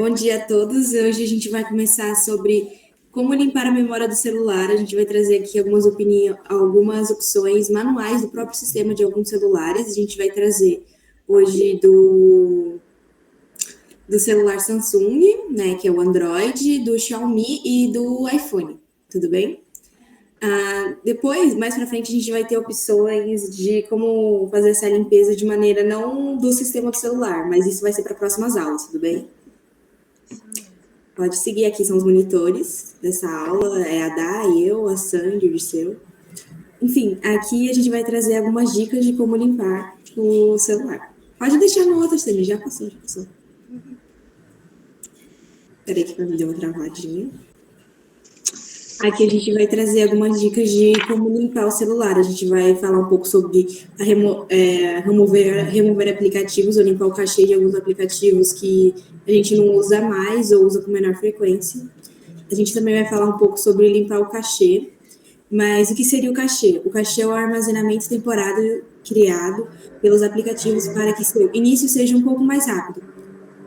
Bom dia a todos. Hoje a gente vai começar sobre como limpar a memória do celular. A gente vai trazer aqui algumas opções manuais do próprio sistema de alguns celulares. A gente vai trazer hoje do celular Samsung, né, que é o Android, do Xiaomi e do iPhone. Tudo bem? Depois, mais para frente, a gente vai ter opções de como fazer essa limpeza de maneira não do sistema do celular, mas isso vai ser para próximas aulas, tudo bem? Pode seguir, aqui são os monitores dessa aula, é a Dá, eu, a Sandy, o Dirceu. Enfim, aqui a gente vai trazer algumas dicas de como limpar o celular. Pode deixar no outro, Sandy, já passou. Peraí que me deu uma travadinha. Aqui a gente vai trazer algumas dicas de como limpar o celular. A gente vai falar um pouco sobre remover aplicativos ou limpar o cachê de alguns aplicativos que a gente não usa mais ou usa com menor frequência. A gente também vai falar um pouco sobre limpar o cachê. Mas o que seria o cachê? O cachê é o armazenamento temporário criado pelos aplicativos para que seu início seja um pouco mais rápido.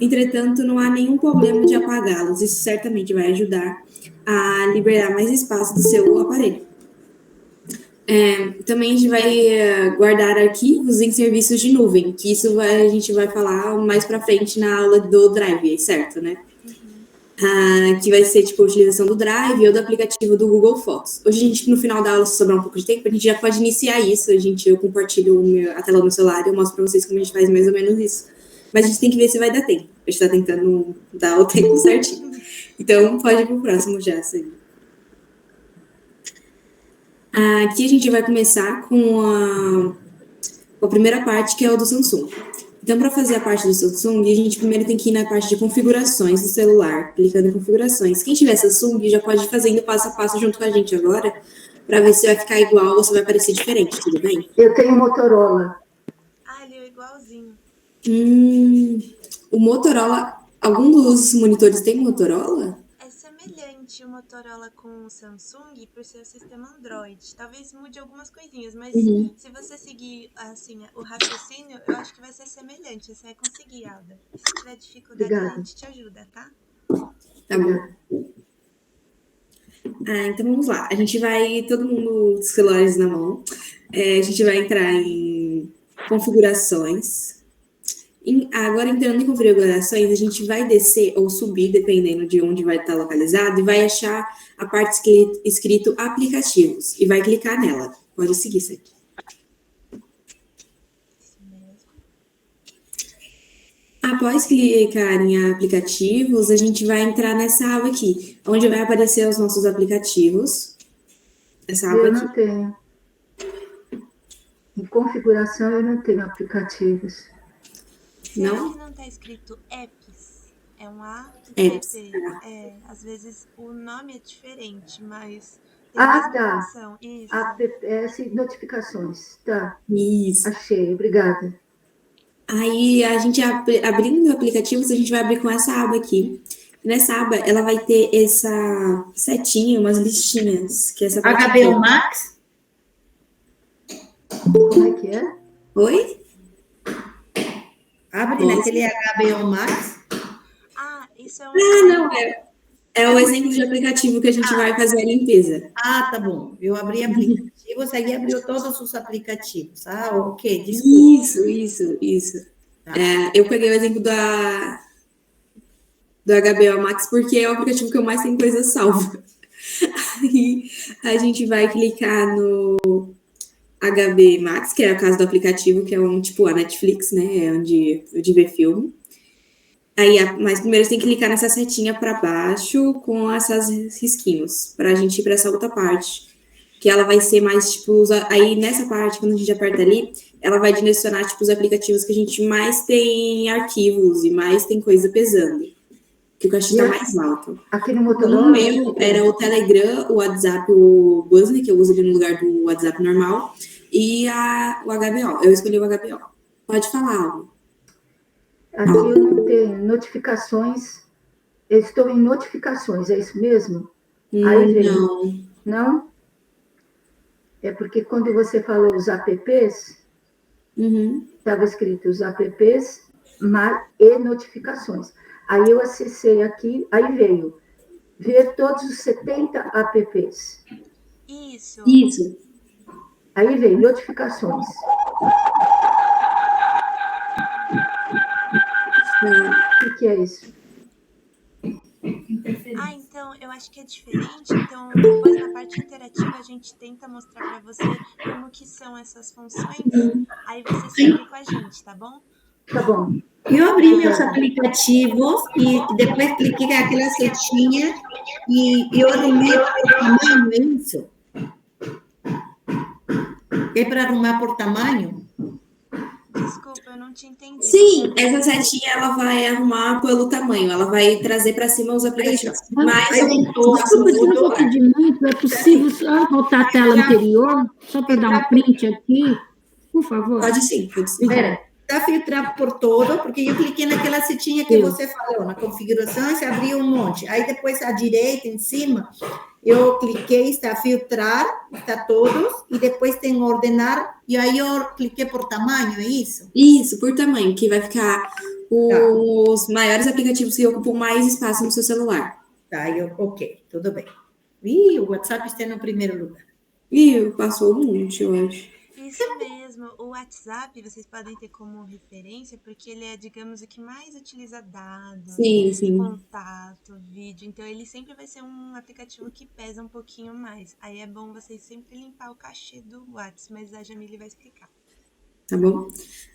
Entretanto, não há nenhum problema de apagá-los. Isso certamente vai ajudar a liberar mais espaço do seu aparelho. Também a gente vai guardar arquivos em serviços de nuvem, que a gente vai falar mais para frente na aula do Drive, certo, né? Que vai ser tipo a utilização do Drive ou do aplicativo do Google Fotos. Hoje a gente, no final da aula, se sobrar um pouco de tempo, a gente já pode iniciar isso. Eu compartilho a tela do meu celular e eu mostro para vocês como a gente faz mais ou menos isso. Mas a gente tem que ver se vai dar tempo. A gente está tentando dar o tempo certinho. Então, pode ir para o próximo já, Sandy. Aqui a gente vai começar com a primeira parte, que é o do Samsung. Então, para fazer a parte do Samsung, a gente primeiro tem que ir na parte de configurações do celular, clicando em configurações. Quem tiver Samsung já pode ir fazendo passo a passo junto com a gente agora, para ver se vai ficar igual ou se vai parecer diferente, tudo bem? Eu tenho Motorola. Ele é igualzinho. O Motorola, algum dos monitores tem Motorola? É semelhante o Motorola com o Samsung por ser o sistema Android. Talvez mude algumas coisinhas, mas se você seguir assim, o raciocínio, eu acho que vai ser semelhante. Você vai conseguir, Alda. Se tiver dificuldade, a gente te ajuda, tá? Tá bom. Então vamos lá. A gente vai, todo mundo com os celulares na mão. A gente vai entrar em configurações. Agora, entrando em configurações, a gente vai descer ou subir, dependendo de onde vai estar localizado, e vai achar a parte escrito aplicativos, e vai clicar nela. Pode seguir isso aqui. Após clicar em aplicativos, a gente vai entrar nessa aba aqui, onde vai aparecer os nossos aplicativos. Essa aba eu aqui. Não tenho. Em configuração, eu não tenho aplicativos. Será que não está escrito apps? É um Apps. Às vezes o nome é diferente, mas tem a mesma função. Isso. APS notificações. Tá. Isso. Achei, obrigada. Aí, a gente abrindo aplicativos, a gente vai abrir com essa aba aqui. Nessa aba, ela vai ter essa setinha, umas listinhas. Que é essa HBO Max? Como é que é? Oi? Abre naquele HBO Max? Isso é um... não, é o exemplo de aplicativo que a gente vai fazer a limpeza. Tá bom. Eu abri aplicativo, você aí abriu todos os aplicativos. Ok, desculpa. Isso. Tá. Eu peguei o exemplo do HBO Max porque é o aplicativo que eu mais tenho coisa salva. Aí a gente vai clicar no HBO Max, que é o caso do aplicativo, que é tipo a Netflix, né? É onde vê filme. Mas primeiro você tem que clicar nessa setinha para baixo com essas risquinhos, para a gente ir para essa outra parte, que ela vai ser mais, tipo, aí nessa parte, quando a gente aperta ali, ela vai direcionar, tipo, os aplicativos que a gente mais tem arquivos e mais tem coisa pesando, que o cachê está mais alto. Aqui no Motorola? No meu, era o Telegram, o WhatsApp, o Buzzly, que eu uso ali no lugar do WhatsApp normal, e o HBO. Eu escolhi o HBO. Pode falar, Alvo. Aqui eu não tenho notificações. Eu estou em notificações, é isso mesmo? Aí vem. Não? É porque quando você falou os apps, estava escrito os apps e notificações. Aí eu acessei aqui, aí veio ver todos os 70 apps. Isso. Isso. Aí veio notificações. O que é isso? Ah, então, eu acho que é diferente. Então, depois na parte interativa a gente tenta mostrar para você como que são essas funções. Aí você segue com a gente, tá bom? Tá bom. Eu abri meus aplicativos e depois cliquei naquela setinha e eu arrumei por tamanho, é isso? É para arrumar por tamanho? Desculpa, eu não te entendi. Sim, essa setinha ela vai arrumar pelo tamanho, ela vai trazer para cima os aplicativos mais Aí voltou Desculpa, se não for tudo. pedir muito, é possível só voltar a tela anterior, só para dar um print aqui, por favor? Pode sim, pode sim. Está filtrado por todo, porque eu cliquei naquela setinha que você falou, na configuração, e se abriu um monte. Aí depois à direita, em cima, eu cliquei, está filtrar, está todos, e depois tem ordenar, e aí eu cliquei por tamanho, é isso? Isso, por tamanho, que vai ficar os maiores aplicativos que ocupam mais espaço no seu celular. Tá, ok, tudo bem. Ih, o WhatsApp está no primeiro lugar. Ih, passou um monte, eu acho. Isso mesmo. O WhatsApp vocês podem ter como referência porque ele é, digamos, o que mais utiliza dados, Sim. contato, vídeo. Então, ele sempre vai ser um aplicativo que pesa um pouquinho mais. Aí é bom vocês sempre limpar o cachê do WhatsApp, mas a Jamile vai explicar. Tá bom?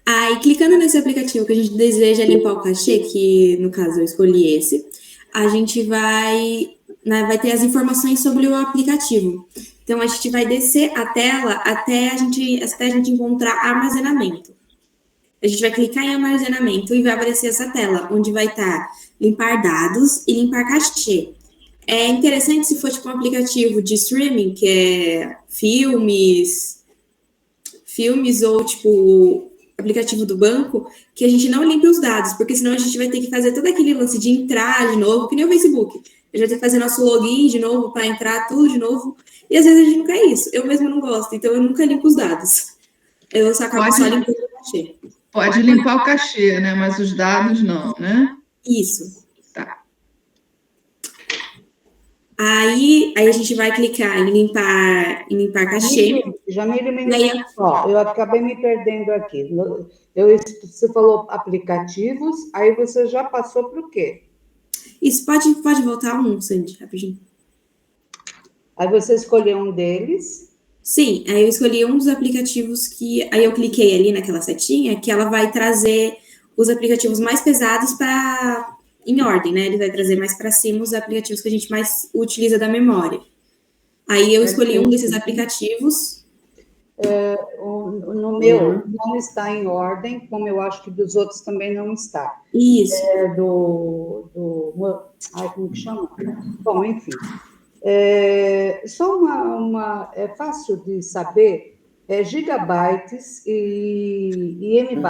Aí, clicando nesse aplicativo que a gente deseja limpar o cachê, que no caso eu escolhi esse, a gente vai ter as informações sobre o aplicativo. Então, a gente vai descer a tela até a gente encontrar armazenamento. A gente vai clicar em armazenamento e vai aparecer essa tela, onde vai estar limpar dados e limpar cachê. É interessante se for tipo um aplicativo de streaming, que é filmes ou tipo aplicativo do banco, que a gente não limpe os dados, porque senão a gente vai ter que fazer todo aquele lance de entrar de novo, que nem o Facebook. A gente vai ter que fazer nosso login de novo para entrar tudo de novo. E às vezes a gente não quer isso. Eu mesmo não gosto, então eu nunca limpo os dados. Eu só acabo só limpando o cachê. Pode limpar o cachê, né? Mas os dados não, né? Isso. Tá. Aí a gente vai clicar em limpar cachê. Jamile, um minutinho só. Eu acabei me perdendo aqui. Você falou aplicativos, aí você já passou para o quê? Isso, pode voltar Sandy, rapidinho. Aí você escolheu um deles. Sim, aí eu escolhi um dos aplicativos aí eu cliquei ali naquela setinha, que ela vai trazer os aplicativos mais pesados em ordem, né? Ele vai trazer mais para cima os aplicativos que a gente mais utiliza da memória. Aí eu escolhi um desses aplicativos. No meu não está em ordem, como eu acho que dos outros também não está. Isso. Como que chama? Bom, enfim. Só é fácil de saber, gigabytes e MB.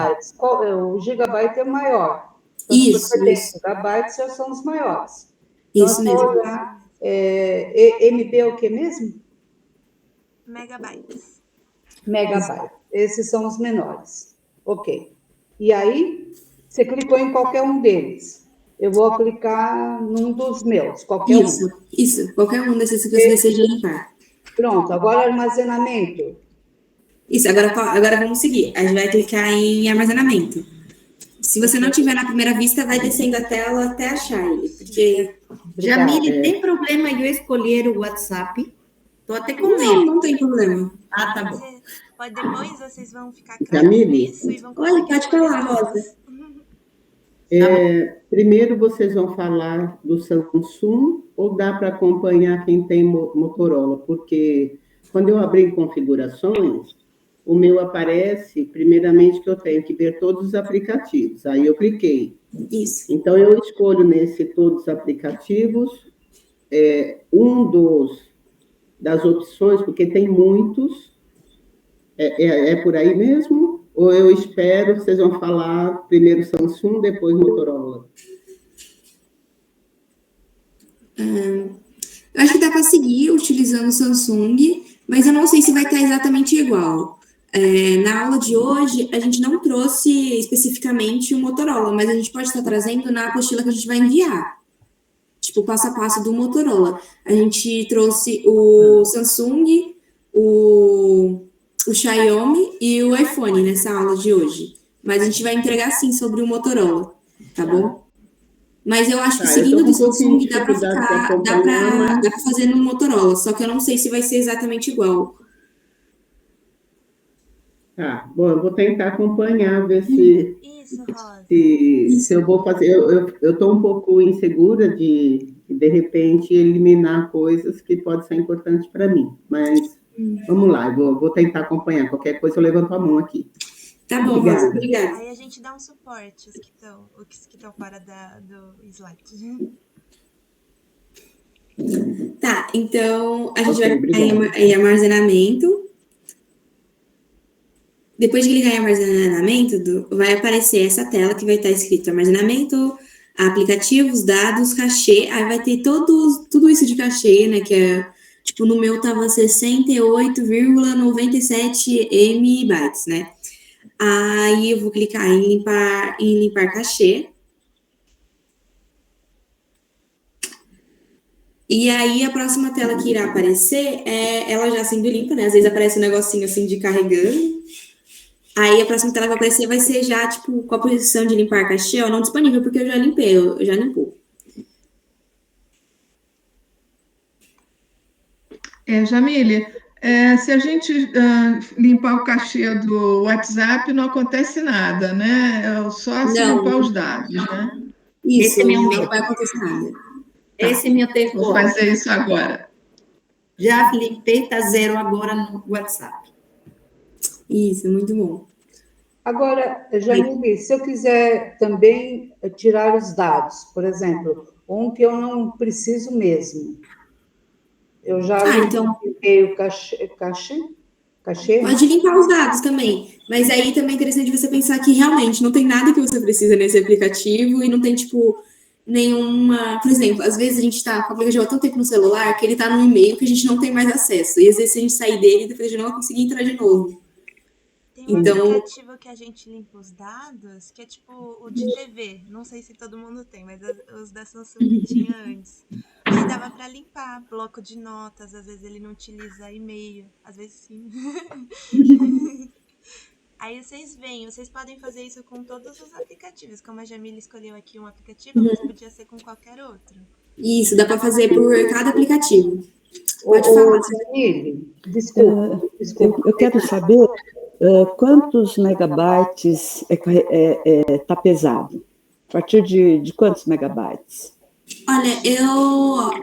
O gigabyte é o maior. Então, Isso. Gigabytes já são os maiores. Isso então, mesmo. MB é o que mesmo? Megabytes. Megabyte. Esses são os menores. Ok. E aí, você clicou em qualquer um deles. Eu vou clicar num dos meus, qualquer um. Isso, qualquer um desses que você deseja limpar. Pronto, agora armazenamento. Isso, agora vamos seguir. A gente vai clicar em armazenamento. Se você não tiver na primeira vista, vai descendo a tela até achar ele, porque... Jamile, tem problema eu escolher o WhatsApp? Estou até com medo. Não tem problema. Ah, tá bom. Depois vocês vão ficar Jamile? isso e vão Olha, pode falar, Rosa. Primeiro vocês vão falar do Samsung ou dá para acompanhar quem tem Motorola? Porque quando eu abri configurações, o meu aparece, primeiramente, que eu tenho que ver todos os aplicativos. Aí eu cliquei. Isso. Então, eu escolho nesse todos os aplicativos, das opções, porque tem muitos. É por aí mesmo? Ou eu espero, vocês vão falar primeiro Samsung, depois Motorola? Eu acho que dá para seguir utilizando o Samsung, mas eu não sei se vai estar exatamente igual. Na aula de hoje, a gente não trouxe especificamente o Motorola, mas a gente pode estar trazendo na apostila que a gente vai enviar. Tipo, passo a passo do Motorola. A gente trouxe o Samsung, o Xiaomi e o iPhone nessa aula de hoje. Mas a gente vai entregar, sim, sobre o Motorola, tá bom? Mas eu acho que seguindo do Samsung dá para fazer no Motorola, só que eu não sei se vai ser exatamente igual. Tá, bom, eu vou tentar acompanhar, ver se Isso, Rosa. se eu vou fazer. Eu estou um pouco insegura de repente, eliminar coisas que podem ser importantes para mim. Mas vamos lá, eu vou tentar acompanhar. Qualquer coisa eu levanto a mão aqui. Tá bom, Rosa, obrigada. Aí a gente dá um suporte, os que estão fora do slide. Tá, então a gente vai clicar em armazenamento. Depois de clicar em armazenamento, vai aparecer essa tela que vai estar escrito armazenamento, aplicativos, dados, cachê. Aí vai ter tudo isso de cachê, né? Que é, tipo, no meu tava 68,97 MB, né? Aí eu vou clicar em limpar cachê. E aí a próxima tela que irá aparecer é ela já sendo limpa, né? Às vezes aparece um negocinho assim de carregando. Aí a próxima tela que vai aparecer vai ser já, tipo, com a posição de limpar cachê, ó, não disponível, porque eu já limpei, eu já limpou. Jamile, se a gente limpar o cachê do WhatsApp, não acontece nada, né? É só se limpar os dados, né? Isso, não vai acontecer nada. Esse é meu tempo. Vou fazer isso agora. Já limpei, tá 0 agora no WhatsApp. Isso, muito bom. Agora, Jamile, se eu quiser também tirar os dados, por exemplo, que eu não preciso mesmo, eu já limpei o cachê? Pode limpar os dados também, mas aí também é interessante você pensar que realmente não tem nada que você precisa nesse aplicativo e não tem, tipo, nenhuma... Por exemplo, às vezes a gente tá com o aplicativo há tanto tempo no celular que ele tá num e-mail que a gente não tem mais acesso, e às vezes se a gente sair dele, depois a gente não vai conseguir entrar de novo. Tem um aplicativo que a gente limpa os dados, que é tipo o de TV. Não sei se todo mundo tem, mas os da Samsung tinha antes. Aí dava pra limpar bloco de notas, às vezes ele não utiliza e-mail, às vezes sim. Aí vocês podem fazer isso com todos os aplicativos. Como a Jamile escolheu aqui um aplicativo, mas podia ser com qualquer outro. Isso, dá pra fazer por cada aplicativo. Pode falar. Jamile, desculpa. Eu quero saber quantos megabytes está pesado? A partir de quantos megabytes? Olha,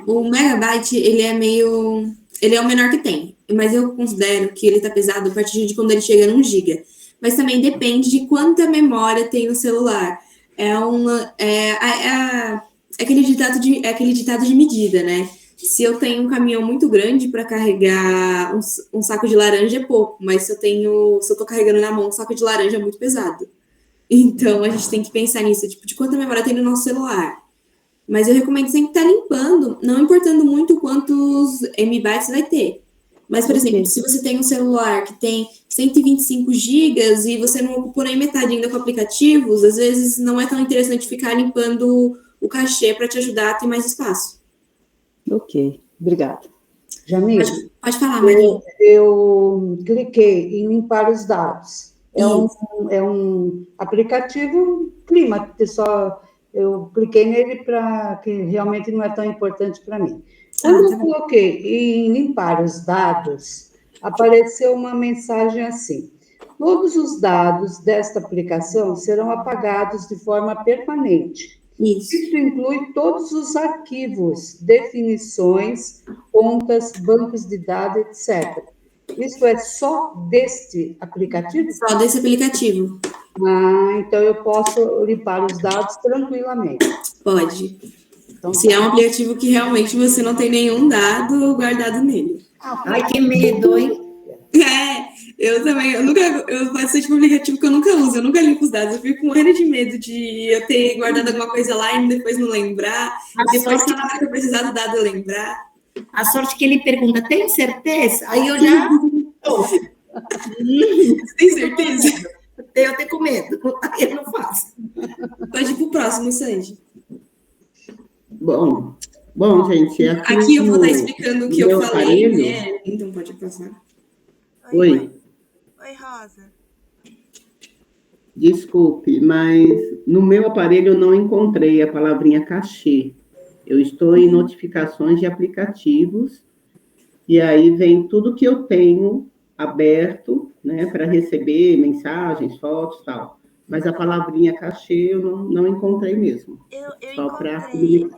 o megabyte, ele é o menor que tem, mas eu considero que ele tá pesado a partir de quando ele chega num giga. Mas também depende de quanta memória tem no celular. É aquele ditado de medida, né? Se eu tenho um caminhão muito grande para carregar um saco de laranja é pouco, mas se eu tô carregando na mão um saco de laranja é muito pesado. Então a gente tem que pensar nisso, tipo, de quanta memória tem no nosso celular. Mas eu recomendo sempre estar limpando, não importando muito quantos MB vai ter. Mas, por exemplo, se você tem um celular que tem 125 GB e você não ocupou nem metade ainda com aplicativos, às vezes não é tão interessante ficar limpando o cachê para te ajudar a ter mais espaço. Ok, obrigada. Jamile, pode falar, Maria. Eu cliquei em limpar os dados. É um aplicativo clima, que eu cliquei nele que realmente não é tão importante para mim. Quando eu coloquei em limpar os dados, apareceu uma mensagem assim: todos os dados desta aplicação serão apagados de forma permanente. Isso inclui todos os arquivos, definições, contas, bancos de dados, etc. Isso é só deste aplicativo? Só desse aplicativo. Então eu posso limpar os dados tranquilamente. Pode. Então, se é um aplicativo que realmente você não tem nenhum dado guardado nele. Ai, que medo, hein? Eu também. Eu faço tipo aplicativo que eu nunca uso, eu nunca limpo os dados. Eu fico com morrendo de medo de eu ter guardado alguma coisa lá e depois não lembrar. Depois que eu precisar do dado eu lembrar. A sorte que ele pergunta, tem certeza? Aí eu já... Tem certeza? Eu tenho com medo, aí eu não faço. Pode ir pro próximo, Sandy. Bom, gente, Aqui eu vou estar explicando o que eu falei, aparelho, né? Então pode passar. Oi. Oi, Rosa. Desculpe, mas no meu aparelho eu não encontrei a palavrinha cachê. Eu estou em notificações de aplicativos, e aí vem tudo que eu tenho aberto, né, para receber mensagens, fotos e tal. Mas a palavrinha cachê eu não encontrei mesmo. Eu Só encontrei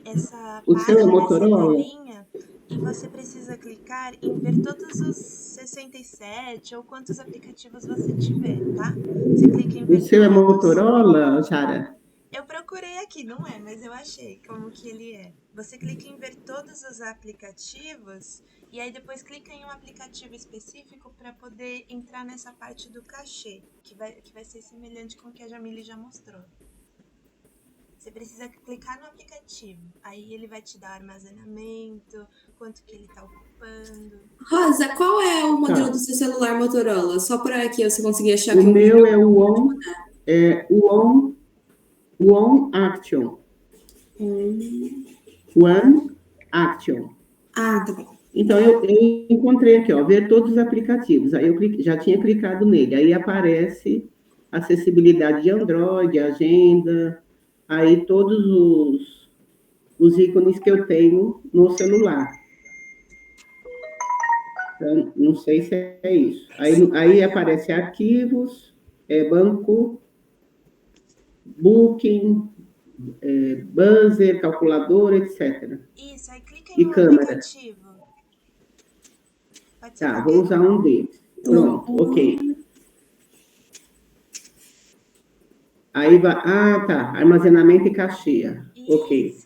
essa O seu é página, essa Motorola? telinha, e você precisa clicar em ver todos os 67 ou quantos aplicativos você tiver, tá? Você clica em ver O seu é todos. Motorola, Jara? Eu procurei aqui, não é, mas eu achei como que ele é. Você clica em ver todos os aplicativos e aí depois clica em um aplicativo específico para poder entrar nessa parte do cachê, que vai ser semelhante com o que a Jamile já mostrou. Você precisa clicar no aplicativo, aí ele vai te dar armazenamento, quanto que ele está ocupando. Rosa, qual é o modelo do seu celular Motorola? Só para que você conseguir achar O que meu é o One Action. One Action. Ah, tá bom. Então, eu encontrei aqui, ó, ver todos os aplicativos. Aí eu já tinha clicado nele. Aí aparece acessibilidade de Android, agenda, aí todos os ícones que eu tenho no celular. Então, não sei se é isso. Aí aparece arquivos, banco, booking, buzzer, calculadora, etc. Isso, aí clica E em um câmera. aplicativo. Pode ser Tá, vou usar um deles. Pronto, ok. Aí vai. Ah, tá. Armazenamento e cachê. Ok.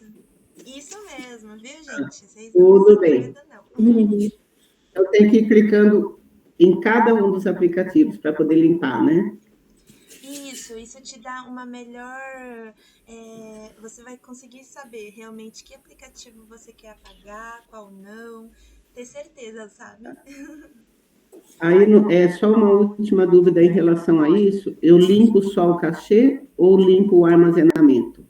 Isso mesmo, viu, gente? Vocês Tudo bem. Dúvida, não. Eu tenho que ir clicando em cada um dos aplicativos para poder limpar, né? Isso te dá uma melhor... você vai conseguir saber realmente que aplicativo você quer apagar, qual não. Ter certeza, sabe? Aí, só uma última dúvida em relação a isso. Eu limpo só o cachê ou limpo o armazenamento?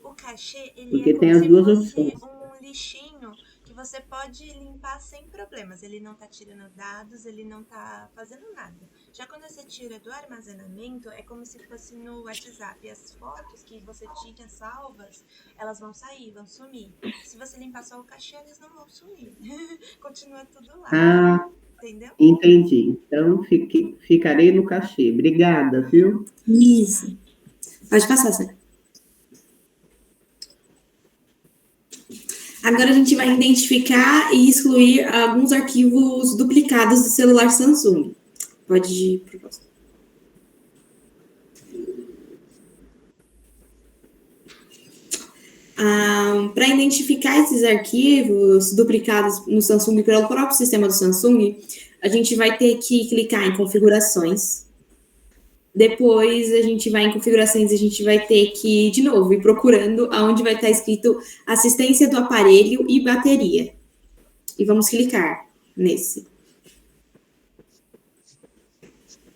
O cachê, ele Porque é tem como as se duas fosse opções. um lixinho que você pode limpar sem problemas. Ele não tá tirando dados, ele não tá fazendo nada. Já quando você tira do armazenamento, é como se fosse no WhatsApp. As fotos que você tinha salvas, elas vão sair, vão sumir. Se você limpar só o cachê, eles não vão sumir. Continua tudo lá. Ah, entendeu? Entendi. Então, ficarei no cachê. Obrigada, viu? Isso. Pode passar, Sérgio. Agora a gente vai identificar e excluir alguns arquivos duplicados do celular Samsung. Pode ir para o próximo. Para identificar esses arquivos duplicados no Samsung pelo próprio sistema do Samsung, a gente vai ter que clicar em configurações. Depois a gente vai em configurações, a gente vai ter que, de novo, ir procurando aonde vai estar escrito assistência do aparelho e bateria. E vamos clicar nesse.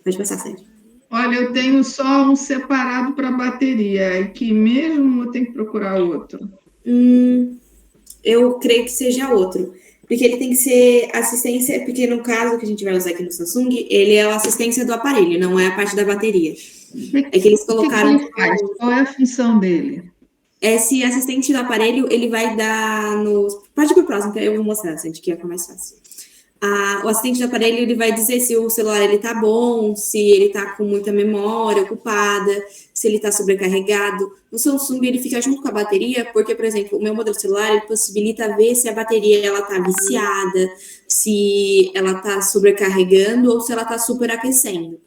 Pode passar, Sérgio. Olha, eu tenho só um separado para bateria, e que mesmo eu tenho que procurar outro. Eu creio que seja outro. Porque ele tem que ser assistência, porque no caso que a gente vai usar aqui no Samsung, ele é a assistência do aparelho, não é a parte da bateria. É que eles colocaram... O que ele faz? Qual é a função dele? Esse assistente do aparelho, ele vai dar no... Pode ir para o próximo, que aí eu vou mostrar, gente, que é mais fácil. O assistente do aparelho, ele vai dizer se o celular ele tá bom, se ele tá com muita memória ocupada, se ele tá sobrecarregado. No Samsung, ele fica junto com a bateria, porque, por exemplo, o meu modelo celular, ele possibilita ver se a bateria, ela tá viciada, se ela tá sobrecarregando ou se ela tá superaquecendo.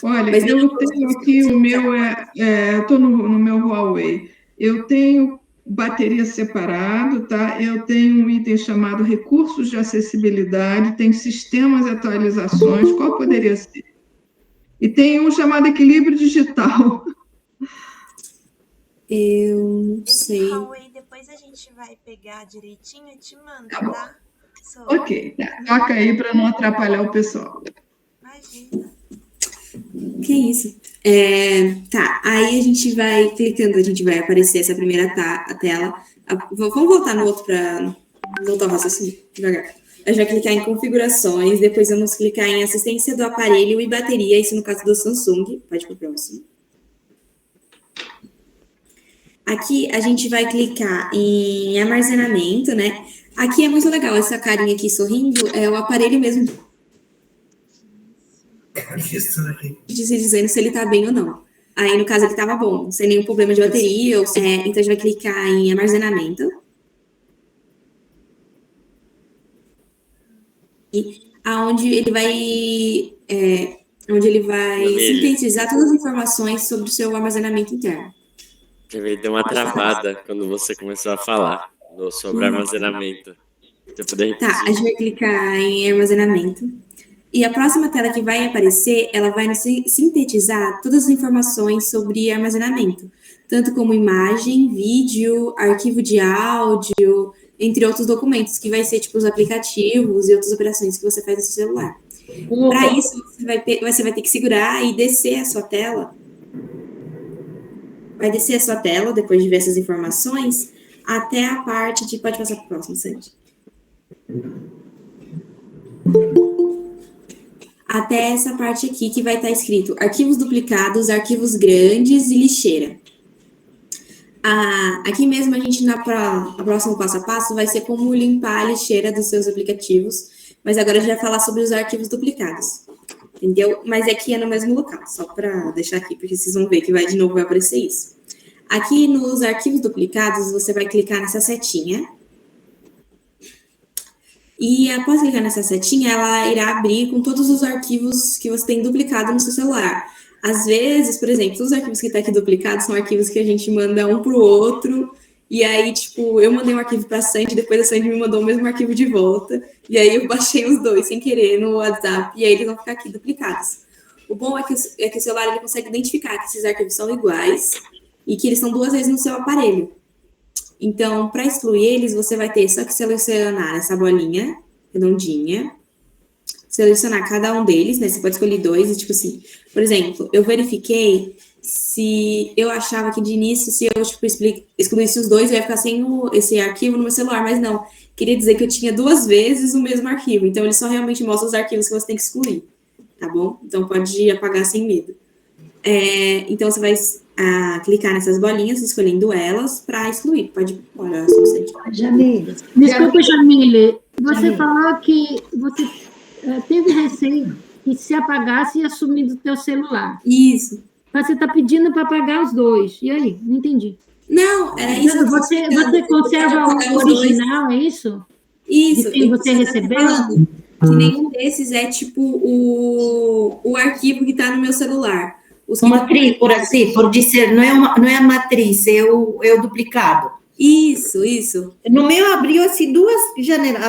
Olha, eu tenho aqui o meu, eu estou no meu Huawei, eu tenho bateria separado, tá? Eu tenho um item chamado recursos de acessibilidade, tem sistemas e atualizações, qual poderia ser? E tem um chamado equilíbrio digital. Eu não sei. Esse Huawei, depois a gente vai pegar direitinho e te manda, tá? Ok, tá. Toca aí para não atrapalhar o pessoal. Imagina. Que isso? Tá, aí a gente vai clicando, a gente vai aparecer essa primeira tela. Vamos voltar no outro para voltar ao raciocínio, devagar. A gente vai clicar em configurações, depois vamos clicar em assistência do aparelho e bateria, isso no caso do Samsung. Pode ir para o próximo. Aqui a gente vai clicar em armazenamento, né? Aqui é muito legal, essa carinha aqui sorrindo, é o aparelho mesmo dizendo se ele tá bem ou não. Aí, no caso, ele tava bom, sem nenhum problema de bateria. Então, a gente vai clicar em armazenamento. E onde ele vai sintetizar todas as informações sobre o seu armazenamento interno. Ele deu uma travada quando você começou a falar sobre armazenamento. Tá, a gente vai clicar em armazenamento. E a próxima tela que vai aparecer, ela vai sintetizar todas as informações sobre armazenamento, tanto como imagem, vídeo, arquivo de áudio, entre outros documentos, que vai ser tipo os aplicativos e outras operações que você faz no seu celular. Para isso, você vai ter que segurar e descer a sua tela. Vai descer a sua tela, depois de ver essas informações, até a parte de... Pode passar para o próximo, Sandy. Até essa parte aqui que vai estar escrito arquivos duplicados, arquivos grandes e lixeira. Aqui mesmo a gente, a próximo passo a passo, vai ser como limpar a lixeira dos seus aplicativos, mas agora a gente vai falar sobre os arquivos duplicados, entendeu? Mas aqui é no mesmo local, só para deixar aqui, porque vocês vão ver que de novo vai aparecer isso. Aqui nos arquivos duplicados, você vai clicar nessa setinha, e após clicar nessa setinha, ela irá abrir com todos os arquivos que você tem duplicado no seu celular. Às vezes, por exemplo, os arquivos que estão aqui duplicados são arquivos que a gente manda um para o outro, e aí, tipo, eu mandei um arquivo para a Sandy, depois a Sandy me mandou o mesmo arquivo de volta, e aí eu baixei os dois sem querer no WhatsApp, e aí eles vão ficar aqui duplicados. O bom é que o celular ele consegue identificar que esses arquivos são iguais e que eles estão 2 vezes no seu aparelho. Então, para excluir eles, você vai ter só que selecionar essa bolinha redondinha, selecionar cada um deles, né? Você pode escolher 2, e tipo assim, por exemplo, eu verifiquei se eu achava que de início, se eu tipo, excluísse os 2, eu ia ficar sem esse arquivo no meu celular, mas não. Queria dizer que eu tinha 2 vezes o mesmo arquivo, então ele só realmente mostra os arquivos que você tem que excluir, tá bom? Então pode apagar sem medo. Então você vai clicar nessas bolinhas, escolhendo elas para excluir. Pode olha, Jamile. Desculpa, Jamile. Você falou que você teve receio que se apagasse ia sumir do teu celular. Isso. Mas você está pedindo para apagar os 2. E aí? Não entendi. Não, é isso. Você conserva o original, é isso? Isso. E você recebeu? Que nenhum desses é tipo o arquivo que está no meu celular. Matriz, por dizer, não é a matriz, é o duplicado. Isso. No meu abriu assim 2 janelas,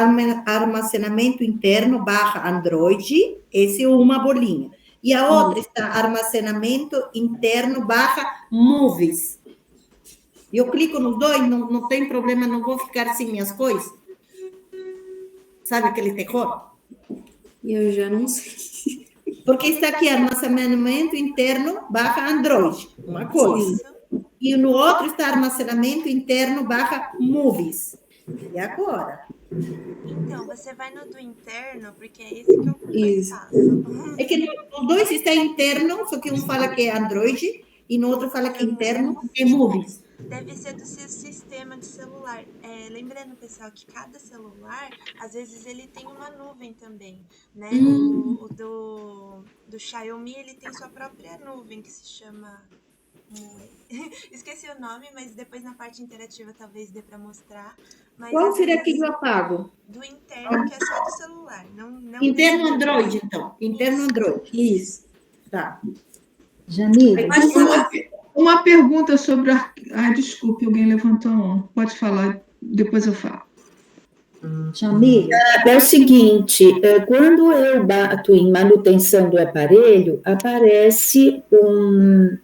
armazenamento interno / Android, esse é uma bolinha. E a outra está armazenamento interno / Movies. Eu clico nos 2, não tem problema, não vou ficar sem minhas coisas. Sabe aquele terror? Eu já não sei. Porque está aqui armazenamento interno / Android, uma coisa. E no outro está armazenamento interno / Movies. E agora? Então, você vai no do interno, porque é esse que eu faço. É que nos 2 está interno, só que um fala que é Android e no outro fala que interno é Movies. Deve ser do seu sistema de celular. Lembrando, pessoal, que cada celular, às vezes, ele tem uma nuvem também, né? O do Xiaomi, ele tem sua própria nuvem, que se chama... Esqueci o nome, mas depois na parte interativa talvez dê para mostrar. Mas qual será que eu apago? Do interno, que é só do celular. Não interno Android, então. Interno Android. Isso. Tá. Jamile. Uma pergunta sobre... desculpe, alguém levantou a mão. Pode falar, depois eu falo. Jamile. É o seguinte, quando eu bato em manutenção do aparelho, aparece um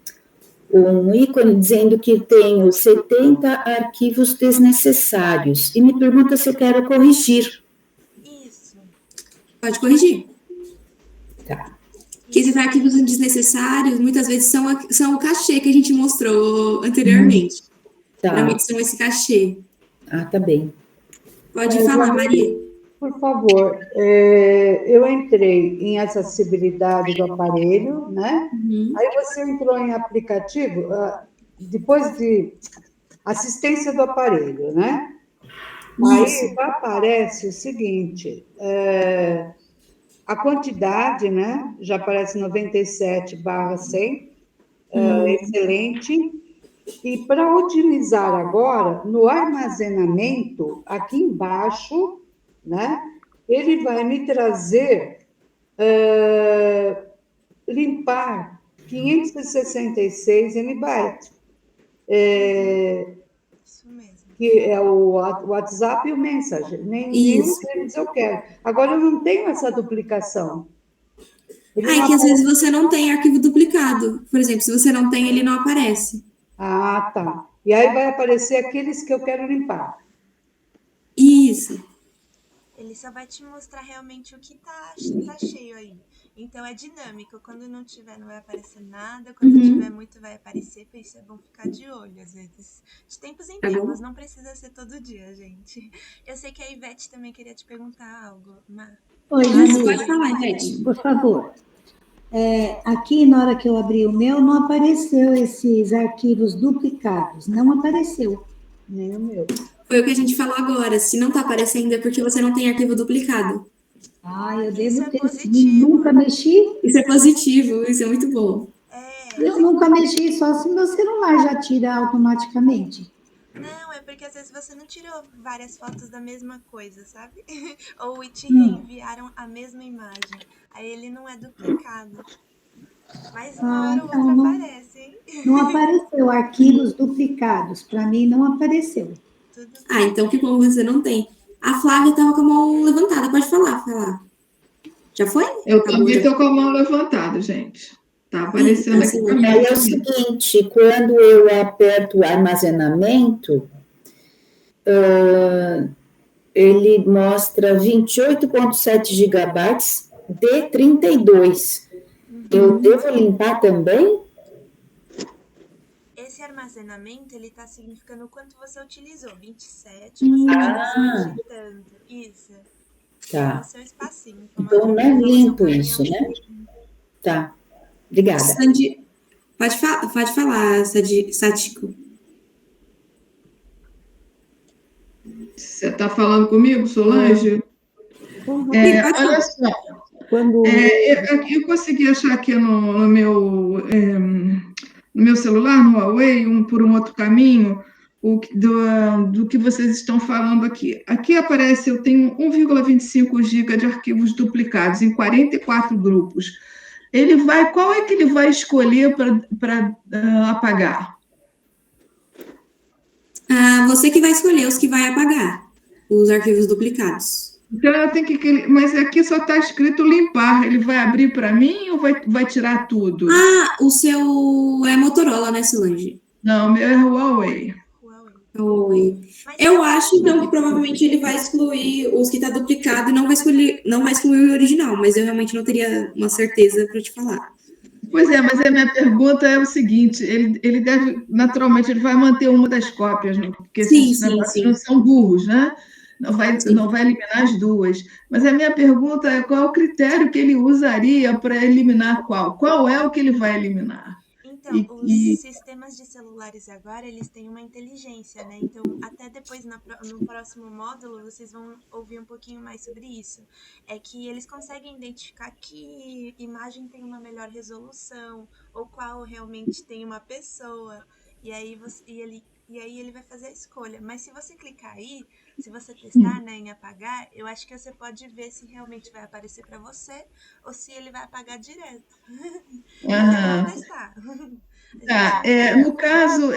ícone dizendo que tenho 70 arquivos desnecessários e me pergunta se eu quero corrigir. Pode corrigir. Tá. Que esses arquivos desnecessários, muitas vezes, são o cachê que a gente mostrou anteriormente. Tá. Geralmente são esse cachê. Ah, tá bem. Pode falar, Maria. Por favor, eu entrei em acessibilidade do aparelho, né? Aí você entrou em aplicativo, depois de assistência do aparelho, né? Aí aparece o seguinte, a quantidade, né? Já aparece 97/100, excelente. E para otimizar agora, no armazenamento, aqui embaixo, né? Ele vai me trazer limpar 566 MB. Isso mesmo. Que é o WhatsApp e o Messenger. Nem deles eu quero. Agora, eu não tenho essa duplicação. É que às vezes você não tem arquivo duplicado. Por exemplo, se você não tem, ele não aparece. Ah, tá. E aí vai aparecer aqueles que eu quero limpar. Isso. Ele só vai te mostrar realmente o que tá cheio aí. Então, é dinâmico. Quando não tiver, não vai aparecer nada. Quando tiver muito, vai aparecer. Por isso é bom ficar de olho, às vezes. De tempos em tempos. Não precisa ser todo dia, gente. Eu sei que a Ivete também queria te perguntar algo. Oi, pode falar, Ivete. Por favor. Aqui, na hora que eu abri o meu, não apareceu esses arquivos duplicados. Não apareceu. Nem o meu. Foi o que a gente falou agora. Se não está aparecendo, é porque você não tem arquivo duplicado. Eu devo ter. Nunca mexi. Isso é positivo, isso é muito bom. Eu nunca mexi, só se meu celular já tira automaticamente. Não, é porque às vezes você não tirou várias fotos da mesma coisa, sabe? Ou te reenviaram a mesma imagem. Aí ele não é duplicado. Mas uma hora ou outra não aparece, hein? Não apareceu arquivos duplicados. Para mim, não apareceu. Então que bom você não tem. A Flávia estava com a mão levantada. Pode falar. Já foi? Eu também estou com a mão levantada, gente. Está aparecendo aqui também. Aí é o seguinte, quando eu aperto o armazenamento, ele mostra 28,7 gigabytes de 32. Eu devo limpar também? Esse armazenamento, ele está significando o quanto você utilizou. 27, você vai tanto. Isso. Tá. É o seu espacinho. Então, não é limpo isso, né? Tá. Obrigada. Sandy, pode falar, Sático. Você está falando comigo, Solange? Olha só. Eu consegui achar aqui no meu celular, no Huawei, por um outro caminho, do que vocês estão falando aqui. Aqui aparece, eu tenho 1,25 GB de arquivos duplicados em 44 grupos. Qual é que ele vai escolher para apagar? Você que vai escolher os que vai apagar, os arquivos duplicados. Então, eu tenho que... Mas aqui só está escrito limpar. Ele vai abrir para mim ou vai tirar tudo? O seu é Motorola, né, Solange? Não, o meu é Huawei. Eu acho, então, que provavelmente ele vai excluir os que está duplicado e não vai excluir o original, mas eu realmente não teria uma certeza para te falar. Pois é, mas a minha pergunta é o seguinte, ele deve, naturalmente, ele vai manter uma das cópias, né? Porque esses negócios não são burros, né? Não vai eliminar as duas. Mas a minha pergunta é qual é o critério que ele usaria para eliminar qual? Qual é o que ele vai eliminar? Então, os sistemas de celulares agora, eles têm uma inteligência, né? Então, até depois, no próximo módulo, vocês vão ouvir um pouquinho mais sobre isso. É que eles conseguem identificar que imagem tem uma melhor resolução, ou qual realmente tem uma pessoa, e aí ele vai fazer a escolha. Mas se você clicar aí, se você testar, né, em apagar, eu acho que você pode ver se realmente vai aparecer para você ou se ele vai apagar direto. Então, testar. No caso,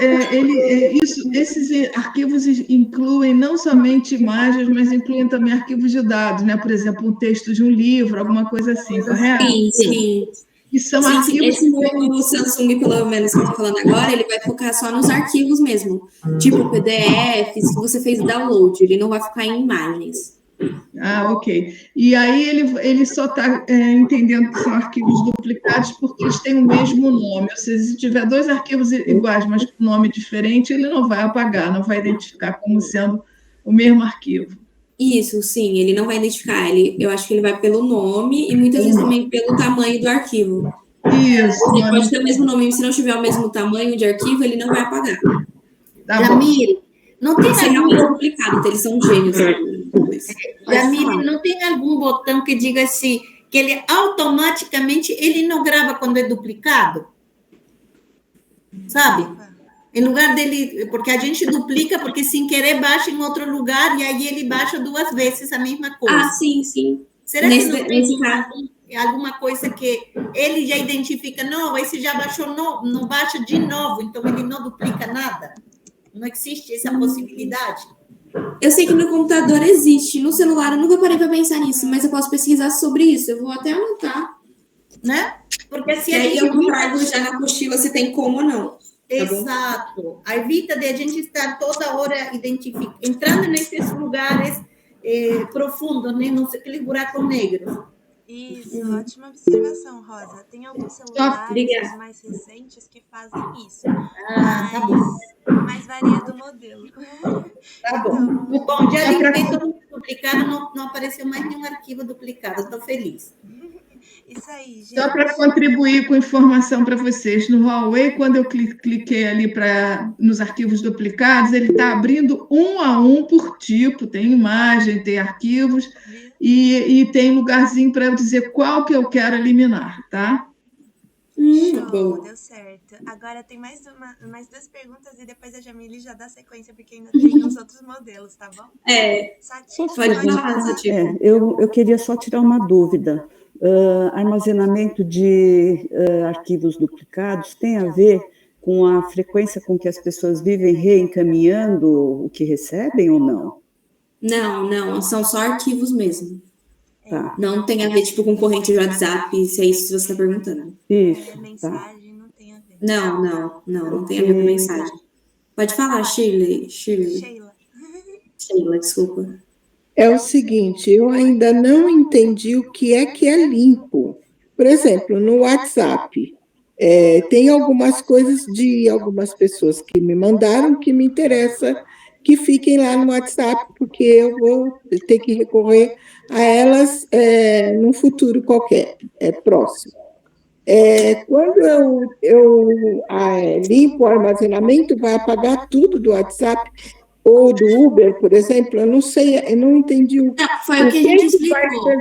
esses arquivos incluem não somente imagens, mas incluem também arquivos de dados, né? Por exemplo, um texto de um livro, alguma coisa assim, correto? Sim. E são arquivos... Esse novo Samsung, pelo menos que eu estou falando agora, ele vai focar só nos arquivos mesmo. Tipo PDFs que você fez download, ele não vai focar em imagens. Ah, ok. E aí ele só está entendendo que são arquivos duplicados porque eles têm o mesmo nome. Ou seja, se tiver 2 arquivos iguais, mas com nome diferente, ele não vai apagar, não vai identificar como sendo o mesmo arquivo. Isso, sim, ele não vai identificar. Eu acho que ele vai pelo nome e muitas vezes também pelo tamanho do arquivo. Isso. Ele pode ter o mesmo nome, se não tiver o mesmo tamanho de arquivo, ele não vai apagar. Jamile, não tem Isso é realmente complicado, então eles são gênios. Jamile, não tem algum botão que diga assim, que ele automaticamente ele não grava quando é duplicado? Sabe? Em lugar dele, porque a gente duplica, porque sem querer baixa em outro lugar e aí ele baixa 2 vezes a mesma coisa. Ah, sim, sim. Será que não tem alguma coisa que ele já identifica? Não, esse já baixou, não baixa de novo, então ele não duplica nada? Não existe essa possibilidade? Eu sei que no computador existe, no celular eu nunca parei para pensar nisso, mas eu posso pesquisar sobre isso, eu vou até anotar. Né? Porque se a gente eu trago já na apostila se tem como ou não. Exato. A evita de a gente estar toda hora entrando nesses lugares profundos, né? Naqueles buracos negros. Isso, ótima observação, Rosa. Tem alguns celulares mais recentes que fazem isso. Tá bom. Mas varia do modelo. Tá bom. Bom, já limpei todo mundo duplicado, não apareceu mais nenhum arquivo duplicado. Estou feliz. Isso aí, gente. Só para contribuir com informação para vocês, no Huawei, quando eu cliquei ali nos arquivos duplicados, ele está abrindo 1 a 1 por tipo, tem imagem, tem arquivos, e tem lugarzinho para eu dizer qual que eu quero eliminar, tá? Show, deu certo. Agora tem mais 2 perguntas e depois a Jamile já dá sequência, porque ainda tem uns outros modelos, tá bom? Pode falar, Satília. Eu queria só tirar uma dúvida. Armazenamento de arquivos duplicados tem a ver com a frequência com que as pessoas vivem reencaminhando o que recebem ou não? Não, são só arquivos mesmo. Tá. Não tem a ver, tipo, com corrente de WhatsApp, se é isso que você está perguntando. Isso, mensagem não tem a ver. Não tem a ver com mensagem. Pode falar, Sheila, desculpa. É o seguinte, eu ainda não entendi o que é limpo. Por exemplo, no WhatsApp, tem algumas coisas de algumas pessoas que me mandaram que me interessa que fiquem lá no WhatsApp, porque eu vou ter que recorrer a elas num futuro qualquer, próximo. Quando eu limpo o armazenamento, vai apagar tudo do WhatsApp, ou do Uber, por exemplo, eu não sei, eu não entendi o Não, foi o que a gente explicou.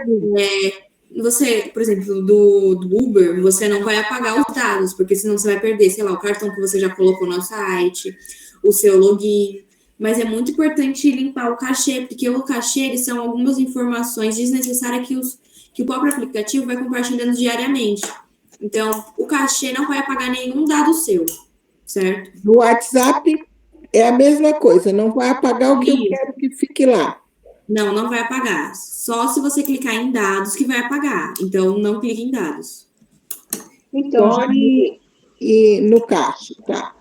Você, por exemplo, do Uber, você não vai apagar os dados, porque senão você vai perder, sei lá, o cartão que você já colocou no site, o seu login. Mas é muito importante limpar o cachê, porque o cachê, eles são algumas informações desnecessárias que o próprio aplicativo vai compartilhando diariamente. Então, o cachê não vai apagar nenhum dado seu, certo? No WhatsApp é a mesma coisa, não vai apagar o que eu quero que fique lá. Não vai apagar. Só se você clicar em dados que vai apagar. Então, não clique em dados. Então, Jamile, e no caixa, tá?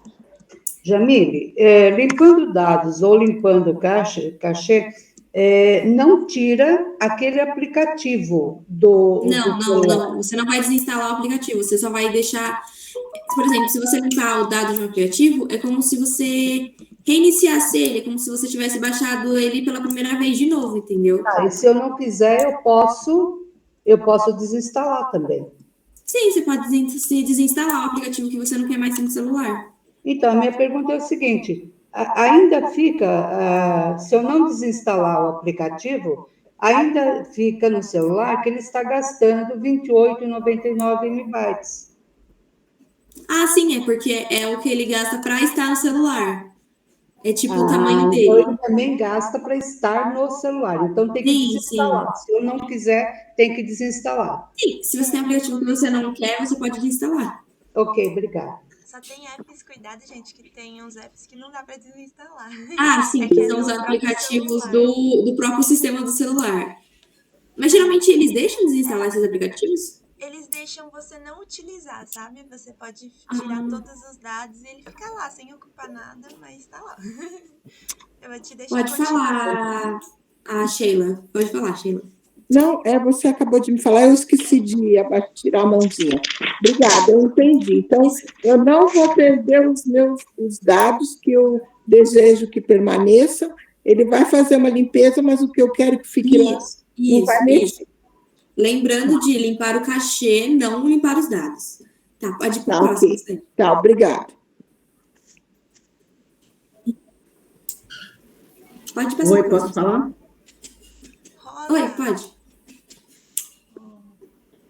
Jamile, limpando dados ou limpando cachê, não tira aquele aplicativo do... Não. Você não vai desinstalar o aplicativo. Você só vai deixar... Por exemplo, se você limpar o dado de um aplicativo, é como se você reiniciasse ele, é como se você tivesse baixado ele pela primeira vez de novo, entendeu? E se eu não quiser, eu posso desinstalar também. Sim, você pode desinstalar o aplicativo que você não quer mais ter no celular. Então, a minha pergunta é o seguinte, ainda fica, se eu não desinstalar o aplicativo, ainda fica no celular que ele está gastando 28,99 MB. Ah, sim, é porque é o que ele gasta para estar no celular. É tipo o tamanho dele. Então ele também gasta para estar no celular. Então tem que desinstalar. Se eu não quiser, tem que desinstalar. Sim, se você tem um aplicativo que você não quer, você pode desinstalar. Ok, obrigada. Só tem apps, cuidado, gente, que tem uns apps que não dá para desinstalar. Ah, sim, que são os aplicativos do próprio sistema do celular. Mas geralmente eles deixam desinstalar esses aplicativos? Eles deixam você não utilizar, sabe? Você pode tirar todos os dados e ele fica lá, sem ocupar nada, mas tá lá. Eu vou te deixar Pode falar, A Sheila. Pode falar, Sheila. Não, você acabou de me falar, eu esqueci de tirar a mãozinha. Obrigada, eu entendi. Então, eu não vou perder os dados que eu desejo que permaneçam. Ele vai fazer uma limpeza, mas o que eu quero que fique lá não vai mexer. Lembrando de limpar o cachê, não limpar os dados. Tá, pode ir para o próximo. Okay. Tá, obrigada. Pode passar. Oi, posso falar? Oi, pode.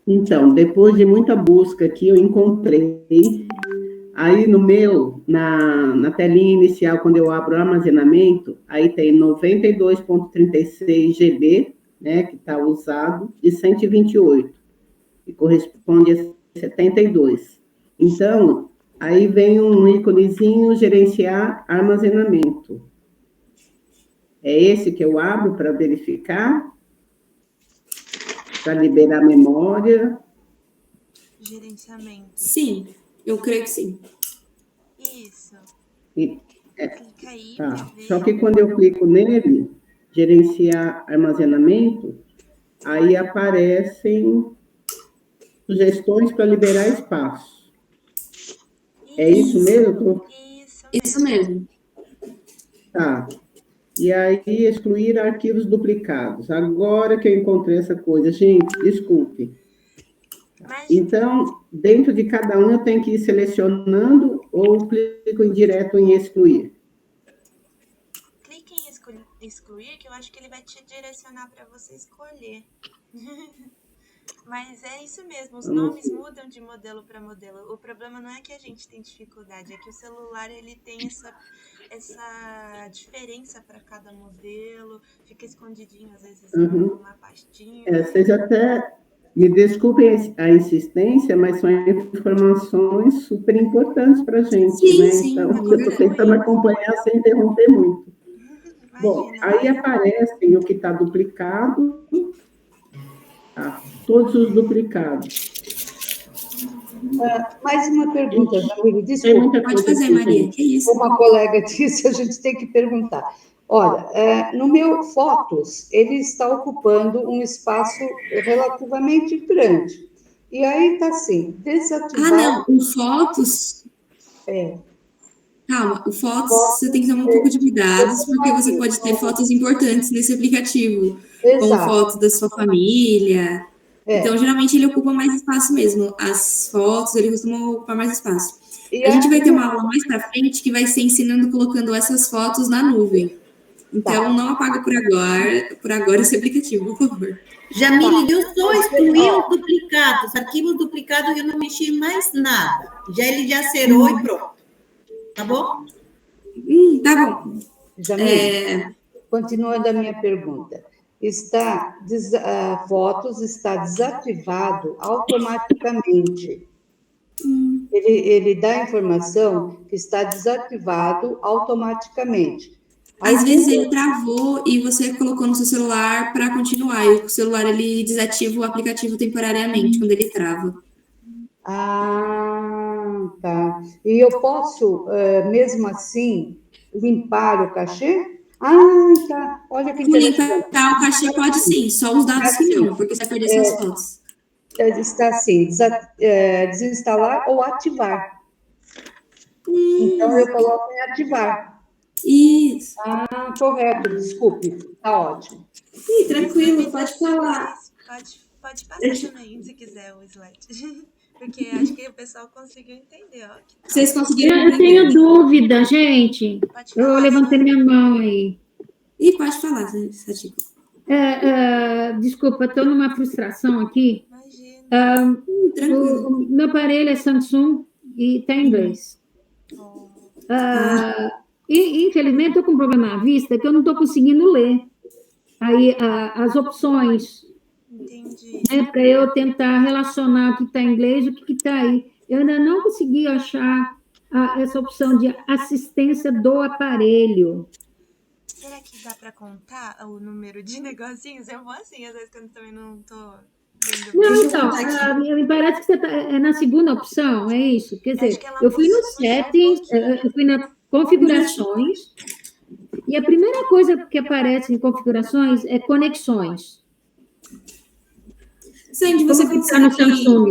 Então, depois de muita busca aqui, eu encontrei, aí no meu, na telinha inicial, quando eu abro o armazenamento, aí tem 92.36 GB, né, que está usado, de 128, que corresponde a 72. Então, aí vem um íconezinho, gerenciar armazenamento. É esse que eu abro para verificar? Para liberar a memória. Gerenciamento. Sim, eu creio que sim. Isso. Clica aí. Tá. Só que quando eu clico nele, gerenciar armazenamento, aí aparecem sugestões para liberar espaço. É isso mesmo? Isso mesmo. Tá. E aí, excluir arquivos duplicados. Agora que eu encontrei essa coisa. Gente, desculpe. Então, dentro de cada um, eu tenho que ir selecionando ou clico direto em excluir? Clique em excluir, que eu acho que ele vai te direcionar para você escolher. Mas é isso mesmo, os nomes mudam de modelo para modelo. O problema não é que a gente tem dificuldade, é que o celular ele tem essa diferença para cada modelo, fica escondidinho às vezes numa pastinha. Vocês até me desculpem a insistência, mas são informações super importantes para a gente, sim, né? Sim, então, eu estou tentando acompanhar sem interromper muito. Bom, aí aparecem o que está duplicado, tá? Todos os duplicados. Mais uma pergunta, Jamile, desculpa. Pode fazer, Maria, que isso? Uma colega disse, a gente tem que perguntar. Olha, no meu Fotos, ele está ocupando um espaço relativamente grande. E aí está assim, desativar... Ah, não, o Fotos... Calma, o Fotos você tem que tomar um pouco de cuidado, porque você pode ter fotos importantes nesse aplicativo, como fotos da sua família. Então, geralmente, ele ocupa mais espaço mesmo. As fotos, ele costuma ocupar mais espaço. A gente vai ter uma aula mais para frente que vai ser ensinando, colocando essas fotos na nuvem. Então, não apaga por agora esse aplicativo, por favor. Jamile, eu só excluí os duplicados, arquivos duplicados, eu não mexi em mais nada. Ele já zerou e pronto. Tá bom? Tá bom. Jamile, continuando a minha pergunta. Fotos está desativado automaticamente. Ele dá a informação que está desativado automaticamente. Às vezes ele travou e você colocou no seu celular para continuar. E o celular ele desativa o aplicativo temporariamente quando ele trava. Ah, tá. E eu posso, mesmo assim, limpar o cachê? Ah, tá. Olha que interessante. Limpar o cachê pode sim, só os dados que não, porque você vai perder suas fotos. Está assim, desinstalar ou ativar. Então, eu coloco em ativar. Isso. Ah, correto, desculpe. Está ótimo. Tranquilo, pode falar. Pode passar também, se quiser, o slide. Porque acho que o pessoal conseguiu entender. Ó. Vocês conseguiram entender? Eu tenho dúvida, gente. Eu levantei minha mão aí. Pode falar, Satiko. Desculpa, estou numa frustração aqui. O meu aparelho é Samsung e está em inglês. E, infelizmente, estou com um problema à vista que eu não estou conseguindo ler. Aí, as opções, né, para eu tentar relacionar o que está em inglês e o que está aí. Eu ainda não consegui achar essa opção de assistência do aparelho. Será que dá para contar o número de negocinhos? Eu vou assim, às vezes, quando também não estou... Não, então, me parece que você é na segunda opção, é isso? Quer dizer, eu fui no settings, eu fui na configurações, e E a primeira coisa que aparece em configurações é conexões. Sandy, você consegue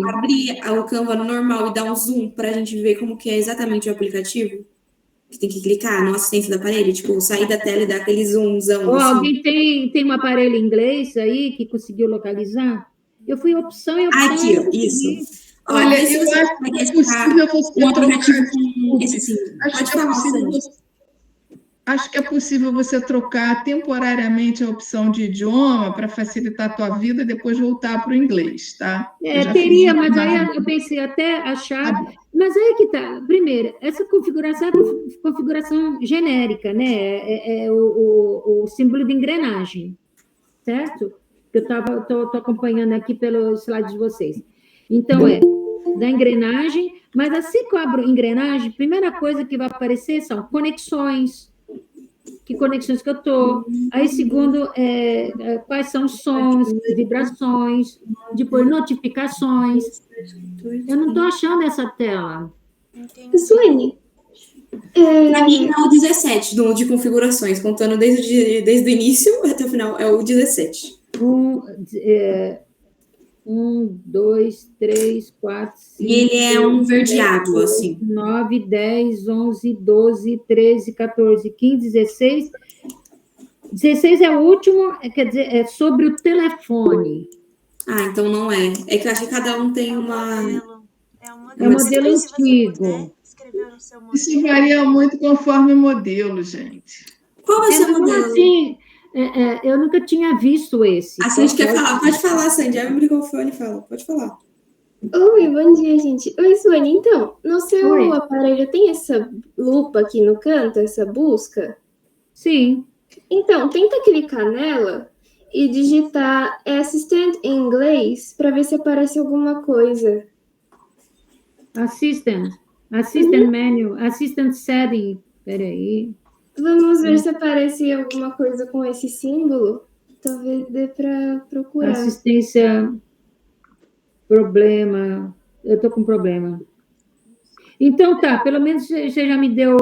abrir o Canva normal e dar um zoom para a gente ver como que é exatamente o aplicativo? Que tem que clicar no assistente do aparelho, tipo, sair da tela e dar aquele zoomzão. Ou assim. alguém tem um aparelho em inglês aí que conseguiu localizar? Eu fui opção e opção. Aqui, ó, isso. Olha, eu acho que é possível você trocar. Acho que é possível você trocar temporariamente a opção de idioma para facilitar a tua vida e depois voltar para o inglês, tá? Teria, mas aí eu pensei até achar. Mas aí que tá. Primeiro, essa configuração é configuração genérica, né? É o símbolo de engrenagem, certo? Que eu tô acompanhando aqui pelo slide de vocês. Então, da engrenagem, mas assim que eu abro engrenagem, a primeira coisa que vai aparecer são conexões. Que conexões que eu estou. Aí, segundo, quais são os sons, vibrações, depois notificações. Eu não estou achando essa tela. Suene. Para mim, é o 17 de configurações, contando desde o início até o final, é o 17. 1, 2, 3, 4, 5... E ele é um verdeado, assim. 9, 10, 11, 12, 13, 14, 15, 16... 16 é o último, quer dizer, é sobre o telefone. Ah, então não é. É que eu acho que cada um tem uma... É um modelo antigo. Isso varia muito conforme o modelo, gente. Qual vai ser o modelo? Assim, eu nunca tinha visto esse. A Sandy quer falar. Pode falar, Sandy. Abre o microfone e fala. Pode falar. Oi, bom dia, gente. Oi, Suene. Então, no seu aparelho tem essa lupa aqui no canto, essa busca? Sim. Então, tenta clicar nela e digitar Assistant em inglês para ver se aparece alguma coisa. Assistant menu, Assistant setting. Peraí. Vamos ver se aparece alguma coisa com esse símbolo. Talvez dê para procurar. Assistência, problema. Eu estou com problema. Então, tá, pelo menos você já me deu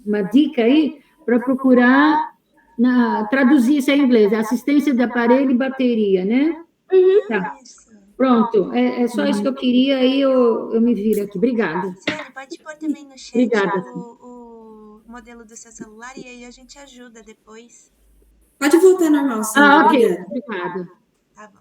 uma dica aí para procurar traduzir isso em inglês. Assistência de aparelho e bateria, né? Tá. Pronto, é só isso que eu queria, aí eu me viro aqui. Obrigada. Suene, pode pôr também no chat o modelo do seu celular e aí a gente ajuda depois. Pode voltar normal, sim. Ok. Obrigada. Tá bom.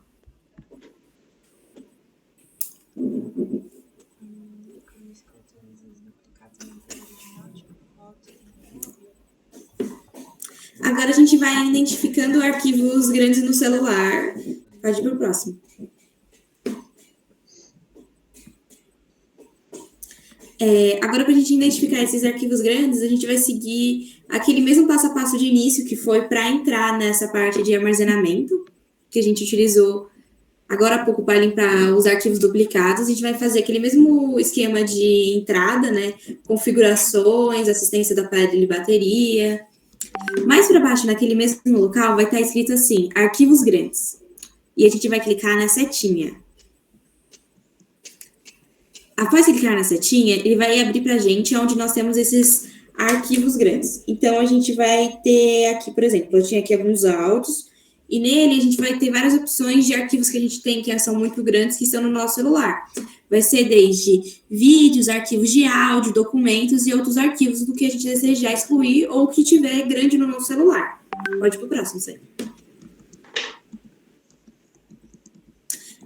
Agora a gente vai identificando arquivos grandes no celular. Pode ir para o próximo. Agora, para a gente identificar esses arquivos grandes, a gente vai seguir aquele mesmo passo a passo de início que foi para entrar nessa parte de armazenamento, que a gente utilizou agora há pouco para limpar os arquivos duplicados. A gente vai fazer aquele mesmo esquema de entrada, né? Configurações, assistência do aparelho e bateria. Mais para baixo, naquele mesmo local, vai estar escrito assim, arquivos grandes. E a gente vai clicar na setinha. Após clicar na setinha, ele vai abrir para a gente onde nós temos esses arquivos grandes. Então, a gente vai ter aqui, por exemplo, eu tinha aqui alguns áudios, e nele a gente vai ter várias opções de arquivos que a gente tem, que são muito grandes, que estão no nosso celular. Vai ser desde vídeos, arquivos de áudio, documentos e outros arquivos do que a gente desejar excluir ou que tiver grande no nosso celular. Pode ir para o próximo, Sam.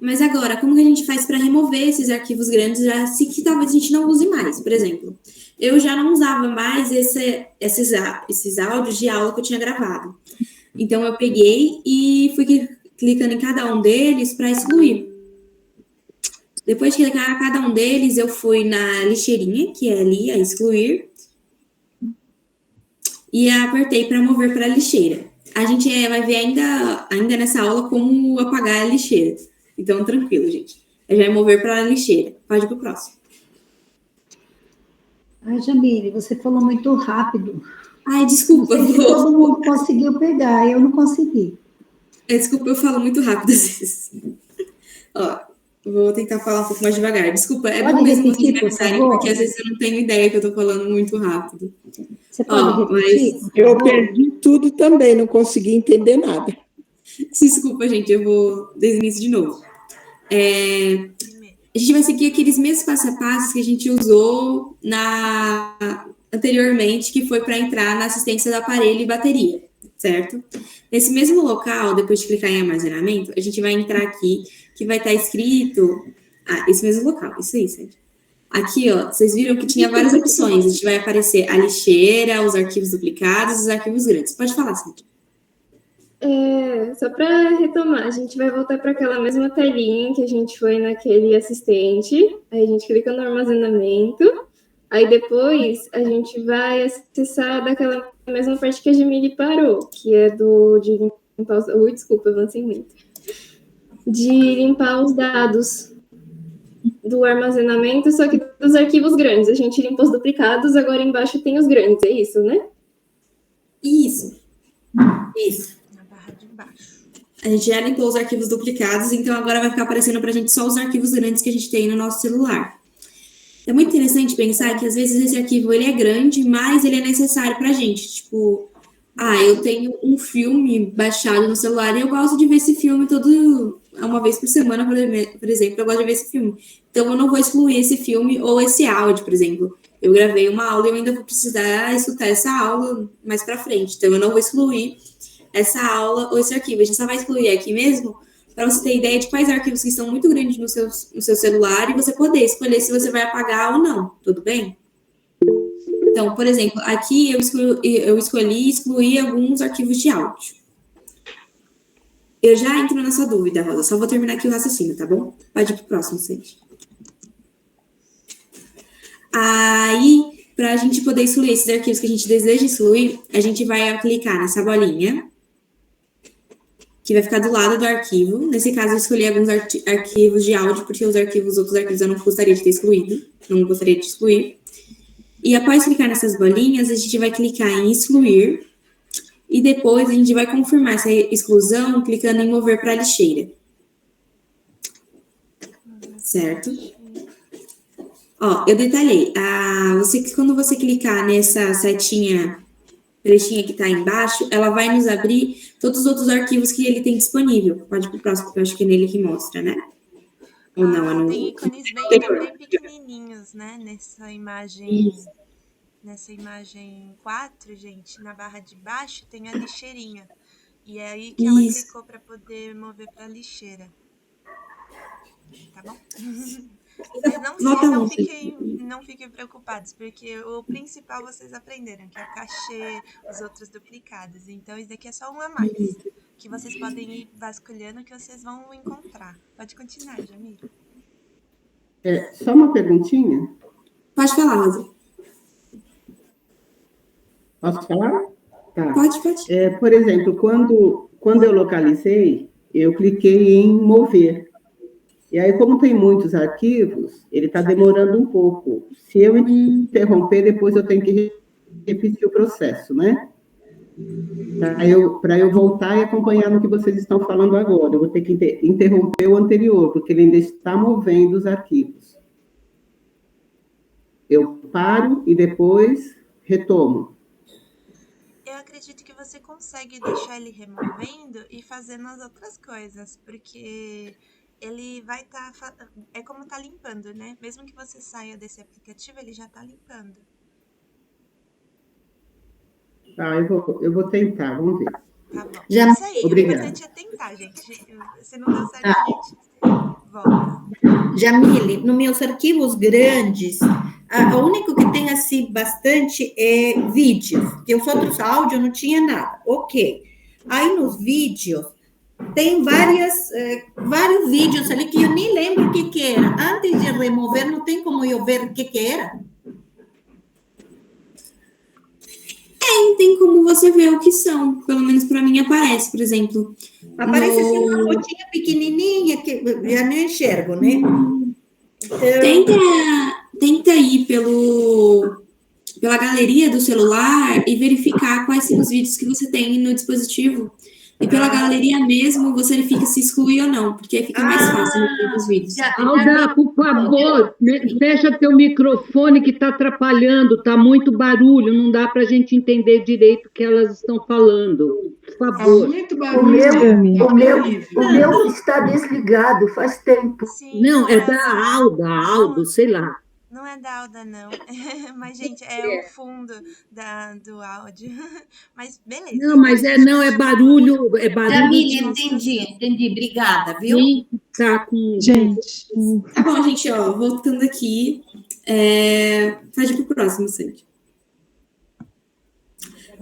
Mas agora, como que a gente faz para remover esses arquivos grandes, que talvez a gente não use mais? Por exemplo, eu já não usava mais esses áudios de aula que eu tinha gravado. Então, eu peguei e fui clicando em cada um deles para excluir. Depois de clicar em cada um deles, eu fui na lixeirinha, que é ali, a excluir, e apertei para mover para a lixeira. A gente vai ver ainda nessa aula como apagar a lixeira. Então, tranquilo, gente. Eu já vou mover para a lixeira. Pode ir para o próximo. Jamile, você falou muito rápido. Ai, desculpa. Não sei se todo mundo conseguiu pegar, eu não consegui. Desculpa, eu falo muito rápido às vezes. Ó, Vou tentar falar um pouco mais devagar. Desculpa, é Pode bom mesmo vocês repetir, me por avisarem, favor? porque às vezes eu não tenho ideia que eu tô falando muito rápido. Você pode repetir? Eu perdi tudo também, não consegui entender nada. Desculpa, gente, eu vou desde o início de novo. A gente vai seguir aqueles mesmos passo a passo que a gente usou anteriormente, que foi para entrar na assistência do aparelho e bateria, certo? Nesse mesmo local, depois de clicar em armazenamento, a gente vai entrar aqui, que vai estar escrito... esse mesmo local, isso aí, Sérgio. Aqui, ó, vocês viram que tinha várias opções. A gente vai aparecer a lixeira, os arquivos duplicados, os arquivos grandes. Pode falar, Sérgio. Só para retomar, a gente vai voltar para aquela mesma telinha que a gente foi naquele assistente, aí a gente clica no armazenamento, aí depois a gente vai acessar daquela mesma parte que a Jamile parou, que é de limpar os... desculpa, avancei muito. De limpar os dados do armazenamento, só que dos arquivos grandes. A gente limpa os duplicados, agora embaixo tem os grandes, é isso, né? Isso. A gente já limpou os arquivos duplicados, então agora vai ficar aparecendo para a gente só os arquivos grandes que a gente tem no nosso celular. É muito interessante pensar que, às vezes, esse arquivo ele é grande, mas ele é necessário para a gente. Tipo, eu tenho um filme baixado no celular e eu gosto de ver esse filme uma vez por semana, por exemplo, eu gosto de ver esse filme. Então, eu não vou excluir esse filme ou esse áudio, por exemplo. Eu gravei uma aula e eu ainda vou precisar escutar essa aula mais para frente. Então, eu não vou excluir essa aula ou esse arquivo. A gente só vai excluir aqui mesmo para você ter ideia de quais arquivos que estão muito grandes no seu celular e você poder escolher se você vai apagar ou não. Tudo bem? Então, por exemplo, aqui eu escolhi excluir alguns arquivos de áudio. Eu já entro nessa dúvida, Rosa. Só vou terminar aqui o raciocínio, tá bom? Pode ir pro próximo, Sérgio. Aí, para a gente poder excluir esses arquivos que a gente deseja excluir, a gente vai clicar nessa bolinha, que vai ficar do lado do arquivo. Nesse caso, eu escolhi alguns arquivos de áudio, porque os outros arquivos eu não gostaria de ter excluído. Não gostaria de excluir. E após clicar nessas bolinhas, a gente vai clicar em excluir. E depois a gente vai confirmar essa exclusão clicando em mover para a lixeira. Certo? Ó, eu detalhei. Quando você clicar nessa setinha trechinha que está embaixo, ela vai nos abrir todos os outros arquivos que ele tem disponível. Pode ir para o próximo, porque eu acho que é nele que mostra, né? Ou não? Tem ícones bem pequenininhos, né? Nessa imagem 4, gente, na barra de baixo tem a lixeirinha. E é aí que ela clicou para poder mover para a lixeira. Tá bom? Mas não fiquem preocupados, porque o principal vocês aprenderam, que é o cachê, os outros duplicados. Então, isso daqui é só um a mais, que vocês podem ir vasculhando, que vocês vão encontrar. Pode continuar, Jamile. Só uma perguntinha? Pode falar, Rosa. Posso falar? Tá. Pode. Por exemplo, quando eu localizei, eu cliquei em mover. E aí, como tem muitos arquivos, ele está demorando um pouco. Se eu interromper, depois eu tenho que repetir o processo, né? Para eu voltar e acompanhar no que vocês estão falando agora. Eu vou ter que interromper o anterior, porque ele ainda está movendo os arquivos. Eu paro e depois retomo. Eu acredito que você consegue deixar ele removendo e fazendo as outras coisas, porque ele vai estar... é como tá limpando, né? Mesmo que você saia desse aplicativo, ele já tá limpando. Tá, eu vou tentar, vamos ver. Tá bom. Já, isso aí, obrigada. O importante é tentar, gente. Se não deu certo, a gente volta. Jamile, nos meus arquivos grandes, o único que tem assim bastante é vídeos, porque os outros áudios não tinha nada. Ok. Aí nos vídeos tem vários vídeos ali que eu nem lembro o que era. Antes de remover, não tem como eu ver o que era. Tem como você ver o que são. Pelo menos para mim aparece, por exemplo. Aparece assim uma fotinha pequenininha que eu já nem enxergo, né? Tenta ir pela galeria do celular e verificar quais são os vídeos que você tem no dispositivo. E pela galeria mesmo, você verifica se exclui ou não, porque aí fica mais fácil nos vídeos. Alda, por favor, fecha teu microfone que está atrapalhando, está muito barulho, não dá para a gente entender direito o que elas estão falando. Por favor. Muito O barulho. meu está desligado faz tempo. Sim, Não, é da Alda, sei lá. Não é da Alda, não. Mas, gente, é o fundo do áudio. Mas, beleza. Não, mas é barulho. Jamile, entendi. Obrigada, viu? Sim, tá com... Gente. Tá bom, gente, ó, voltando aqui. Pode ir pro próximo, Sandy.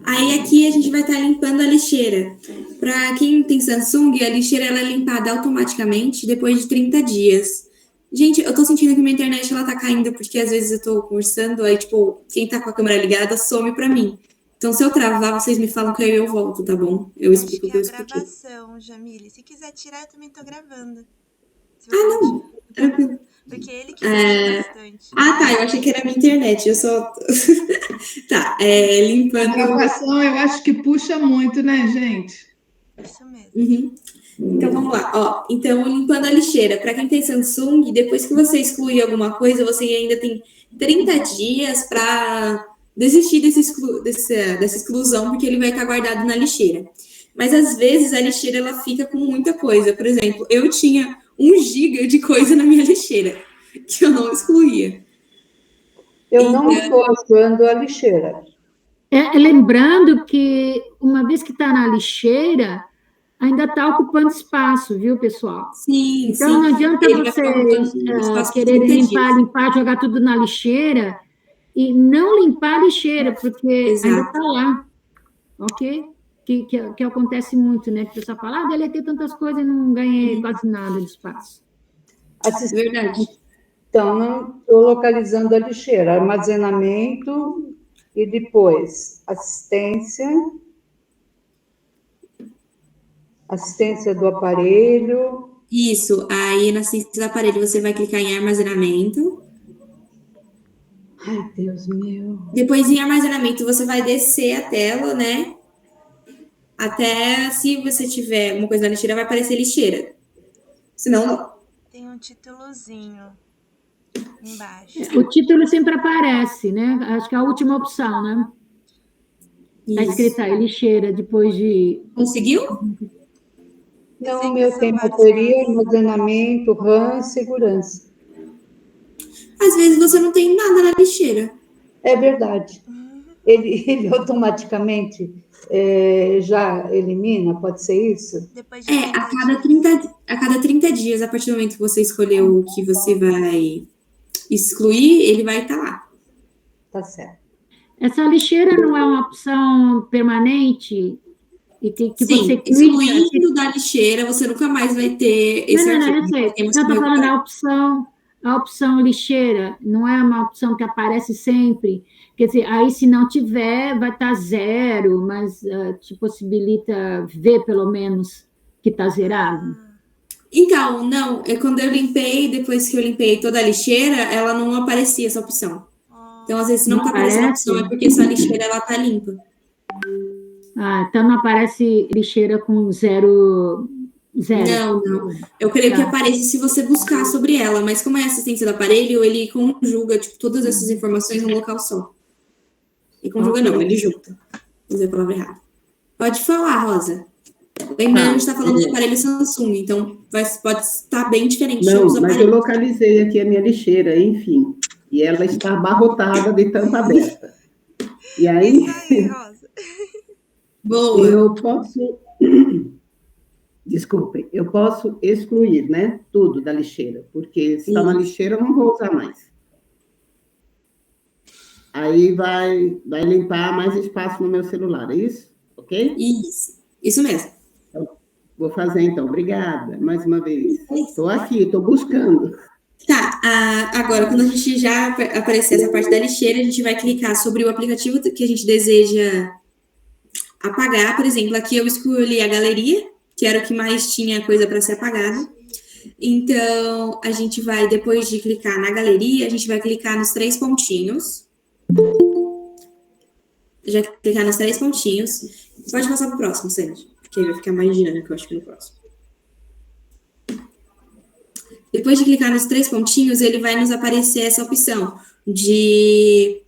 Aí aqui a gente vai estar limpando a lixeira. Para quem tem Samsung, a lixeira ela é limpada automaticamente depois de 30 dias. Gente, eu tô sentindo que minha internet ela tá caindo, porque às vezes eu tô conversando, aí, tipo, quem tá com a câmera ligada some pra mim. Então, se eu travar, vocês me falam que aí eu volto, tá bom? Eu explico o que eu expliquei. Gravação, Jamile. Se quiser tirar, eu também tô gravando. Não. Tranquilo. Porque ele que bastante. Tá. Eu achei que era a minha internet. Eu só... Tá, limpando... A gravação, eu acho que puxa muito, né, gente? Isso mesmo. Uhum. Então, vamos lá. Ó, então, limpando a lixeira. Para quem tem Samsung, depois que você excluir alguma coisa, você ainda tem 30 dias para desistir dessa exclusão, porque ele vai estar guardado na lixeira. Mas, às vezes, a lixeira ela fica com muita coisa. Por exemplo, eu tinha 1 GB de coisa na minha lixeira, que eu não excluía. Eu não estou usando a lixeira. Lembrando que, uma vez que está na lixeira... ainda está ocupando espaço, viu, pessoal? Sim, então, não adianta você querer limpar, jogar tudo na lixeira e não limpar a lixeira, porque ainda está lá, ok? Que acontece muito, né? Que o pessoal fala, deletei tantas coisas e não ganhei quase nada de espaço. Verdade. Então, não estou localizando a lixeira, armazenamento e depois assistência do aparelho. Isso, aí na assistência do aparelho você vai clicar em armazenamento. Ai, Deus meu. Depois em armazenamento você vai descer a tela, né? Até se você tiver alguma coisa na lixeira, vai aparecer lixeira. Senão, não. Tem um títulozinho embaixo. O título sempre aparece, né? Acho que é a última opção, né? Está escrito aí, lixeira, depois de... Conseguiu? Não, meu tem bateria, armazenamento, RAM, segurança. Às vezes você não tem nada na lixeira. É verdade. Ele automaticamente já elimina, pode ser isso? A cada 30 dias, a partir do momento que você escolheu o que você vai excluir, ele vai estar lá. Tá certo. Essa lixeira não é uma opção permanente? E que Sim, você clica, excluindo da lixeira, você nunca mais vai ter esse arquivo. Eu sei. Eu estou falando a opção lixeira, não é uma opção que aparece sempre. Quer dizer, aí se não tiver, vai estar 0, mas te possibilita ver, pelo menos, que está zerado. Então, não, quando eu limpei, depois que eu limpei toda a lixeira, ela não aparecia essa opção. Então, às vezes, se não está aparecendo a opção, é porque sua lixeira está limpa. Então não aparece lixeira com 0. Não. Eu creio que aparece se você buscar sobre ela, mas como é assistência do aparelho, ele conjuga todas essas informações num local só. E conjuga não, ele junta. Vou dizer a palavra errada. Pode falar, Rosa. Lembrando, a gente está falando de aparelho Samsung, então pode estar bem diferente dos aparelhos. Mas eu localizei aqui a minha lixeira, enfim. E ela está abarrotada de tampa aberta. E aí... Rosa. Boa. Eu posso... Desculpem, eu posso excluir, né? Tudo da lixeira, porque se está na lixeira, eu não vou usar mais. Aí vai limpar mais espaço no meu celular, é isso? Ok? Isso mesmo. Então, vou fazer então, obrigada, mais uma vez. Estou aqui, estou buscando. Tá, agora, quando a gente já aparecer essa parte da lixeira, a gente vai clicar sobre o aplicativo que a gente deseja apagar. Por exemplo, aqui eu escolhi a galeria, que era o que mais tinha coisa para ser apagada. Então, a gente vai, depois de clicar na galeria, a gente vai clicar nos 3 pontinhos. Já clicar nos 3 pontinhos. Pode passar para o próximo, Sandy, porque que aí vai ficar mais dinâmico, eu acho que no próximo. Depois de clicar nos 3 pontinhos, ele vai nos aparecer essa opção de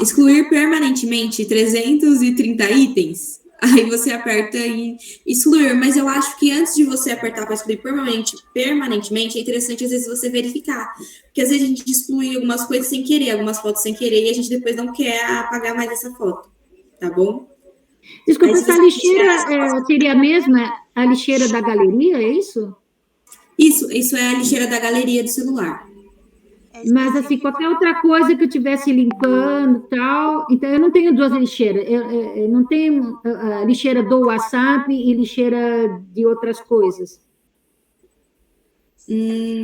excluir permanentemente 330 itens. Aí você aperta em excluir, mas eu acho que antes de você apertar para excluir permanentemente, é interessante às vezes você verificar, porque às vezes a gente exclui algumas coisas sem querer, algumas fotos sem querer, e a gente depois não quer apagar mais essa foto, tá bom? Desculpa, essa lixeira seria a mesma a lixeira da galeria, é isso? Isso é a lixeira da galeria do celular. Mas, assim, qualquer outra coisa que eu estivesse limpando e tal... Então, eu não tenho 2 lixeiras. Eu não tenho a lixeira do WhatsApp e lixeira de outras coisas.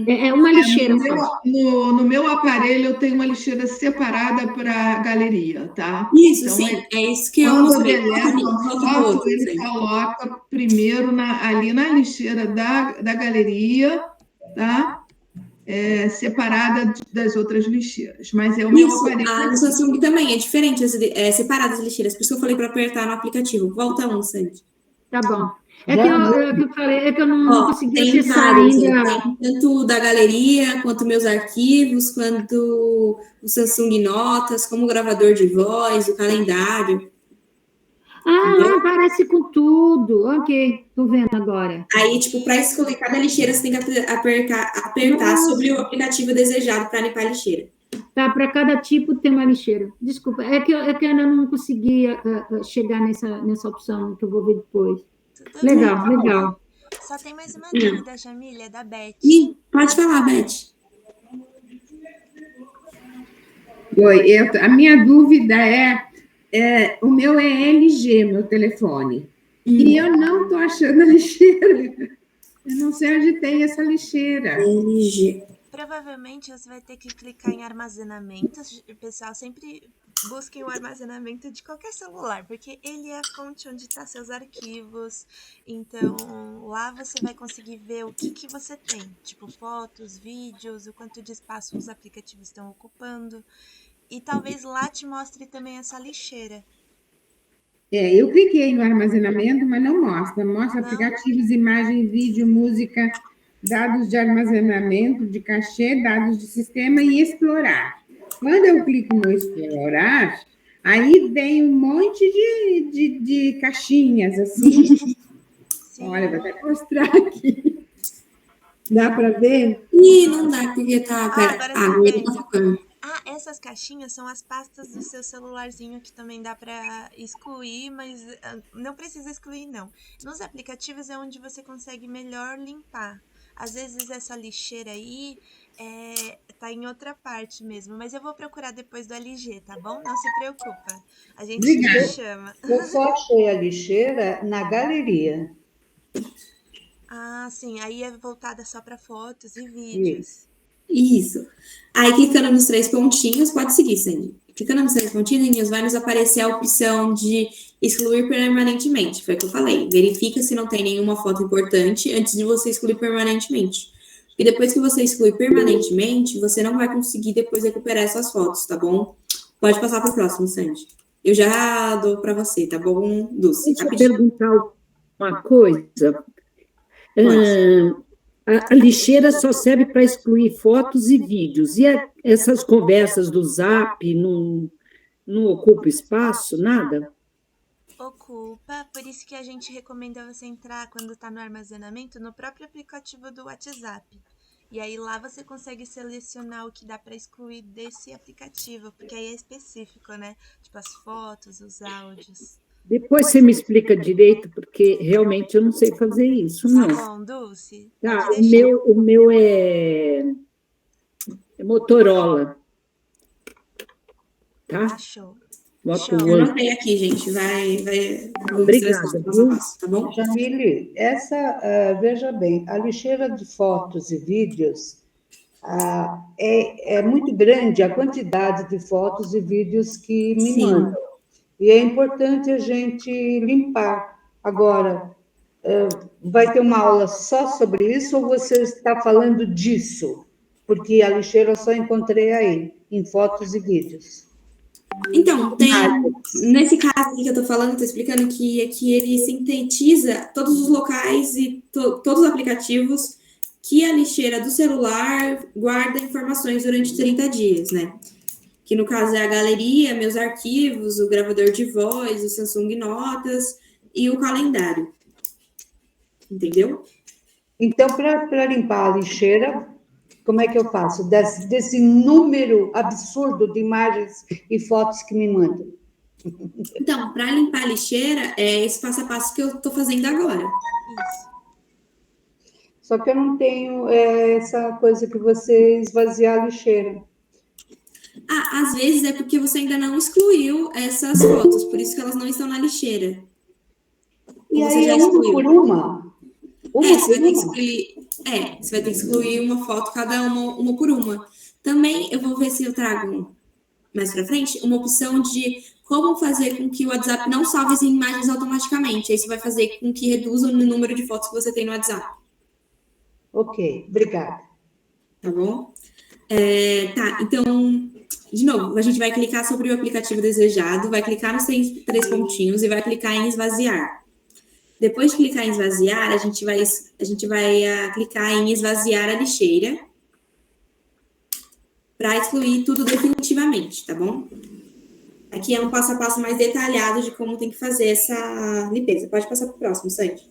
É uma lixeira. No meu aparelho, eu tenho uma lixeira separada para a galeria, tá? Isso, então, sim. É isso que eu quando mostrei. ele leva uma foto, ele coloca primeiro ali na lixeira da galeria, tá? Separada das outras lixeiras, mas é o meu aparelho. No Samsung também é diferente, separadas as lixeiras, por isso que eu falei para apertar no aplicativo. Volta um, Sandy. Tá bom. É que eu não consegui acessar ainda. Tem tanto da galeria, quanto meus arquivos, quanto o Samsung Notas, como o gravador de voz, o calendário. Aparece com tudo. Ok, tô vendo agora. Aí, tipo, para escolher cada lixeira, você tem que apertar sobre o aplicativo desejado para limpar a lixeira. Tá, para cada tipo tem uma lixeira. Desculpa, é que eu ainda não conseguia chegar nessa opção, que eu vou ver depois. Legal. Só tem mais uma dúvida, Jamília, da Beth. Pode falar, Beth. Oi, a minha dúvida o meu é LG, meu telefone. E eu não estou achando a lixeira. Eu não sei onde tem essa lixeira. LG. Provavelmente você vai ter que clicar em armazenamento. Pessoal, sempre busquem o armazenamento de qualquer celular, porque ele é a fonte onde estão seus arquivos. Então, lá você vai conseguir ver o que você tem. Tipo, fotos, vídeos, o quanto de espaço os aplicativos estão ocupando. E talvez lá te mostre também essa lixeira. Eu cliquei no armazenamento, mas não mostra. Mostra aplicativos, imagem, vídeo, música, dados de armazenamento, de cachê, dados de sistema e explorar. Quando eu clico no explorar, aí vem um monte de caixinhas, assim. Olha, vou até mostrar aqui. Dá para ver? Não dá, porque tá... Agora tá focando. Essas caixinhas são as pastas do seu celularzinho que também dá para excluir, mas não precisa excluir, não. Nos aplicativos é onde você consegue melhor limpar. Às vezes essa lixeira aí tá em outra parte mesmo, mas eu vou procurar depois do LG, tá bom? Não se preocupa. A gente te chama. Eu só achei a lixeira na galeria. Sim. Aí é voltada só para fotos e vídeos. Isso. Aí, clicando nos 3 pontinhos, pode seguir, Sandy. Clicando nos 3 pontinhos, vai nos aparecer a opção de excluir permanentemente. Foi o que eu falei. Verifica se não tem nenhuma foto importante antes de você excluir permanentemente. E depois que você exclui permanentemente, você não vai conseguir depois recuperar essas fotos, tá bom? Pode passar para o próximo, Sandy. Eu já dou para você, tá bom, Dulce? Deixa eu perguntar uma coisa. A lixeira só serve para excluir fotos e vídeos. E essas conversas do Zap não ocupa espaço, nada? Ocupa, por isso que a gente recomenda você entrar, quando está no armazenamento, no próprio aplicativo do WhatsApp. E aí lá você consegue selecionar o que dá para excluir desse aplicativo, porque aí é específico, né? Tipo as fotos, os áudios. Depois você me explica direito, porque realmente eu não sei fazer isso, não. Tá bom, Dulce. Tá, o meu é Motorola. Tá? Show. Eu anotei aqui, gente. Obrigada, tá bom? Jamile, veja bem, a lixeira de fotos e vídeos é muito grande a quantidade de fotos e vídeos que me mandam. E é importante a gente limpar. Agora, vai ter uma aula só sobre isso ou você está falando disso? Porque a lixeira eu só encontrei aí, em fotos e vídeos. Então, nesse caso aqui que eu estou falando, estou explicando que aqui ele sintetiza todos os locais e todos os aplicativos que a lixeira do celular guarda informações durante 30 dias, né? Que no caso é a galeria, meus arquivos, o gravador de voz, o Samsung Notas e o calendário. Entendeu? Então, para limpar a lixeira, como é que eu faço? Desse número absurdo de imagens e fotos que me mandam. Então, para limpar a lixeira, é esse passo a passo que eu estou fazendo agora. Isso. Só que eu não tenho essa coisa que você esvaziar a lixeira. Às vezes é porque você ainda não excluiu essas fotos, por isso que elas não estão na lixeira. E aí é uma por uma? Você vai ter que excluir uma foto, cada uma por uma. Também eu vou ver se eu trago mais para frente uma opção de como fazer com que o WhatsApp não salve as imagens automaticamente. Aí isso vai fazer com que reduza o número de fotos que você tem no WhatsApp. Ok, obrigada. Tá bom? Então, de novo, a gente vai clicar sobre o aplicativo desejado, vai clicar nos três pontinhos e vai clicar em esvaziar. Depois de clicar em esvaziar, a gente vai clicar em esvaziar a lixeira para excluir tudo definitivamente, tá bom? Aqui é um passo a passo mais detalhado de como tem que fazer essa limpeza. Pode passar para o próximo, Sandy.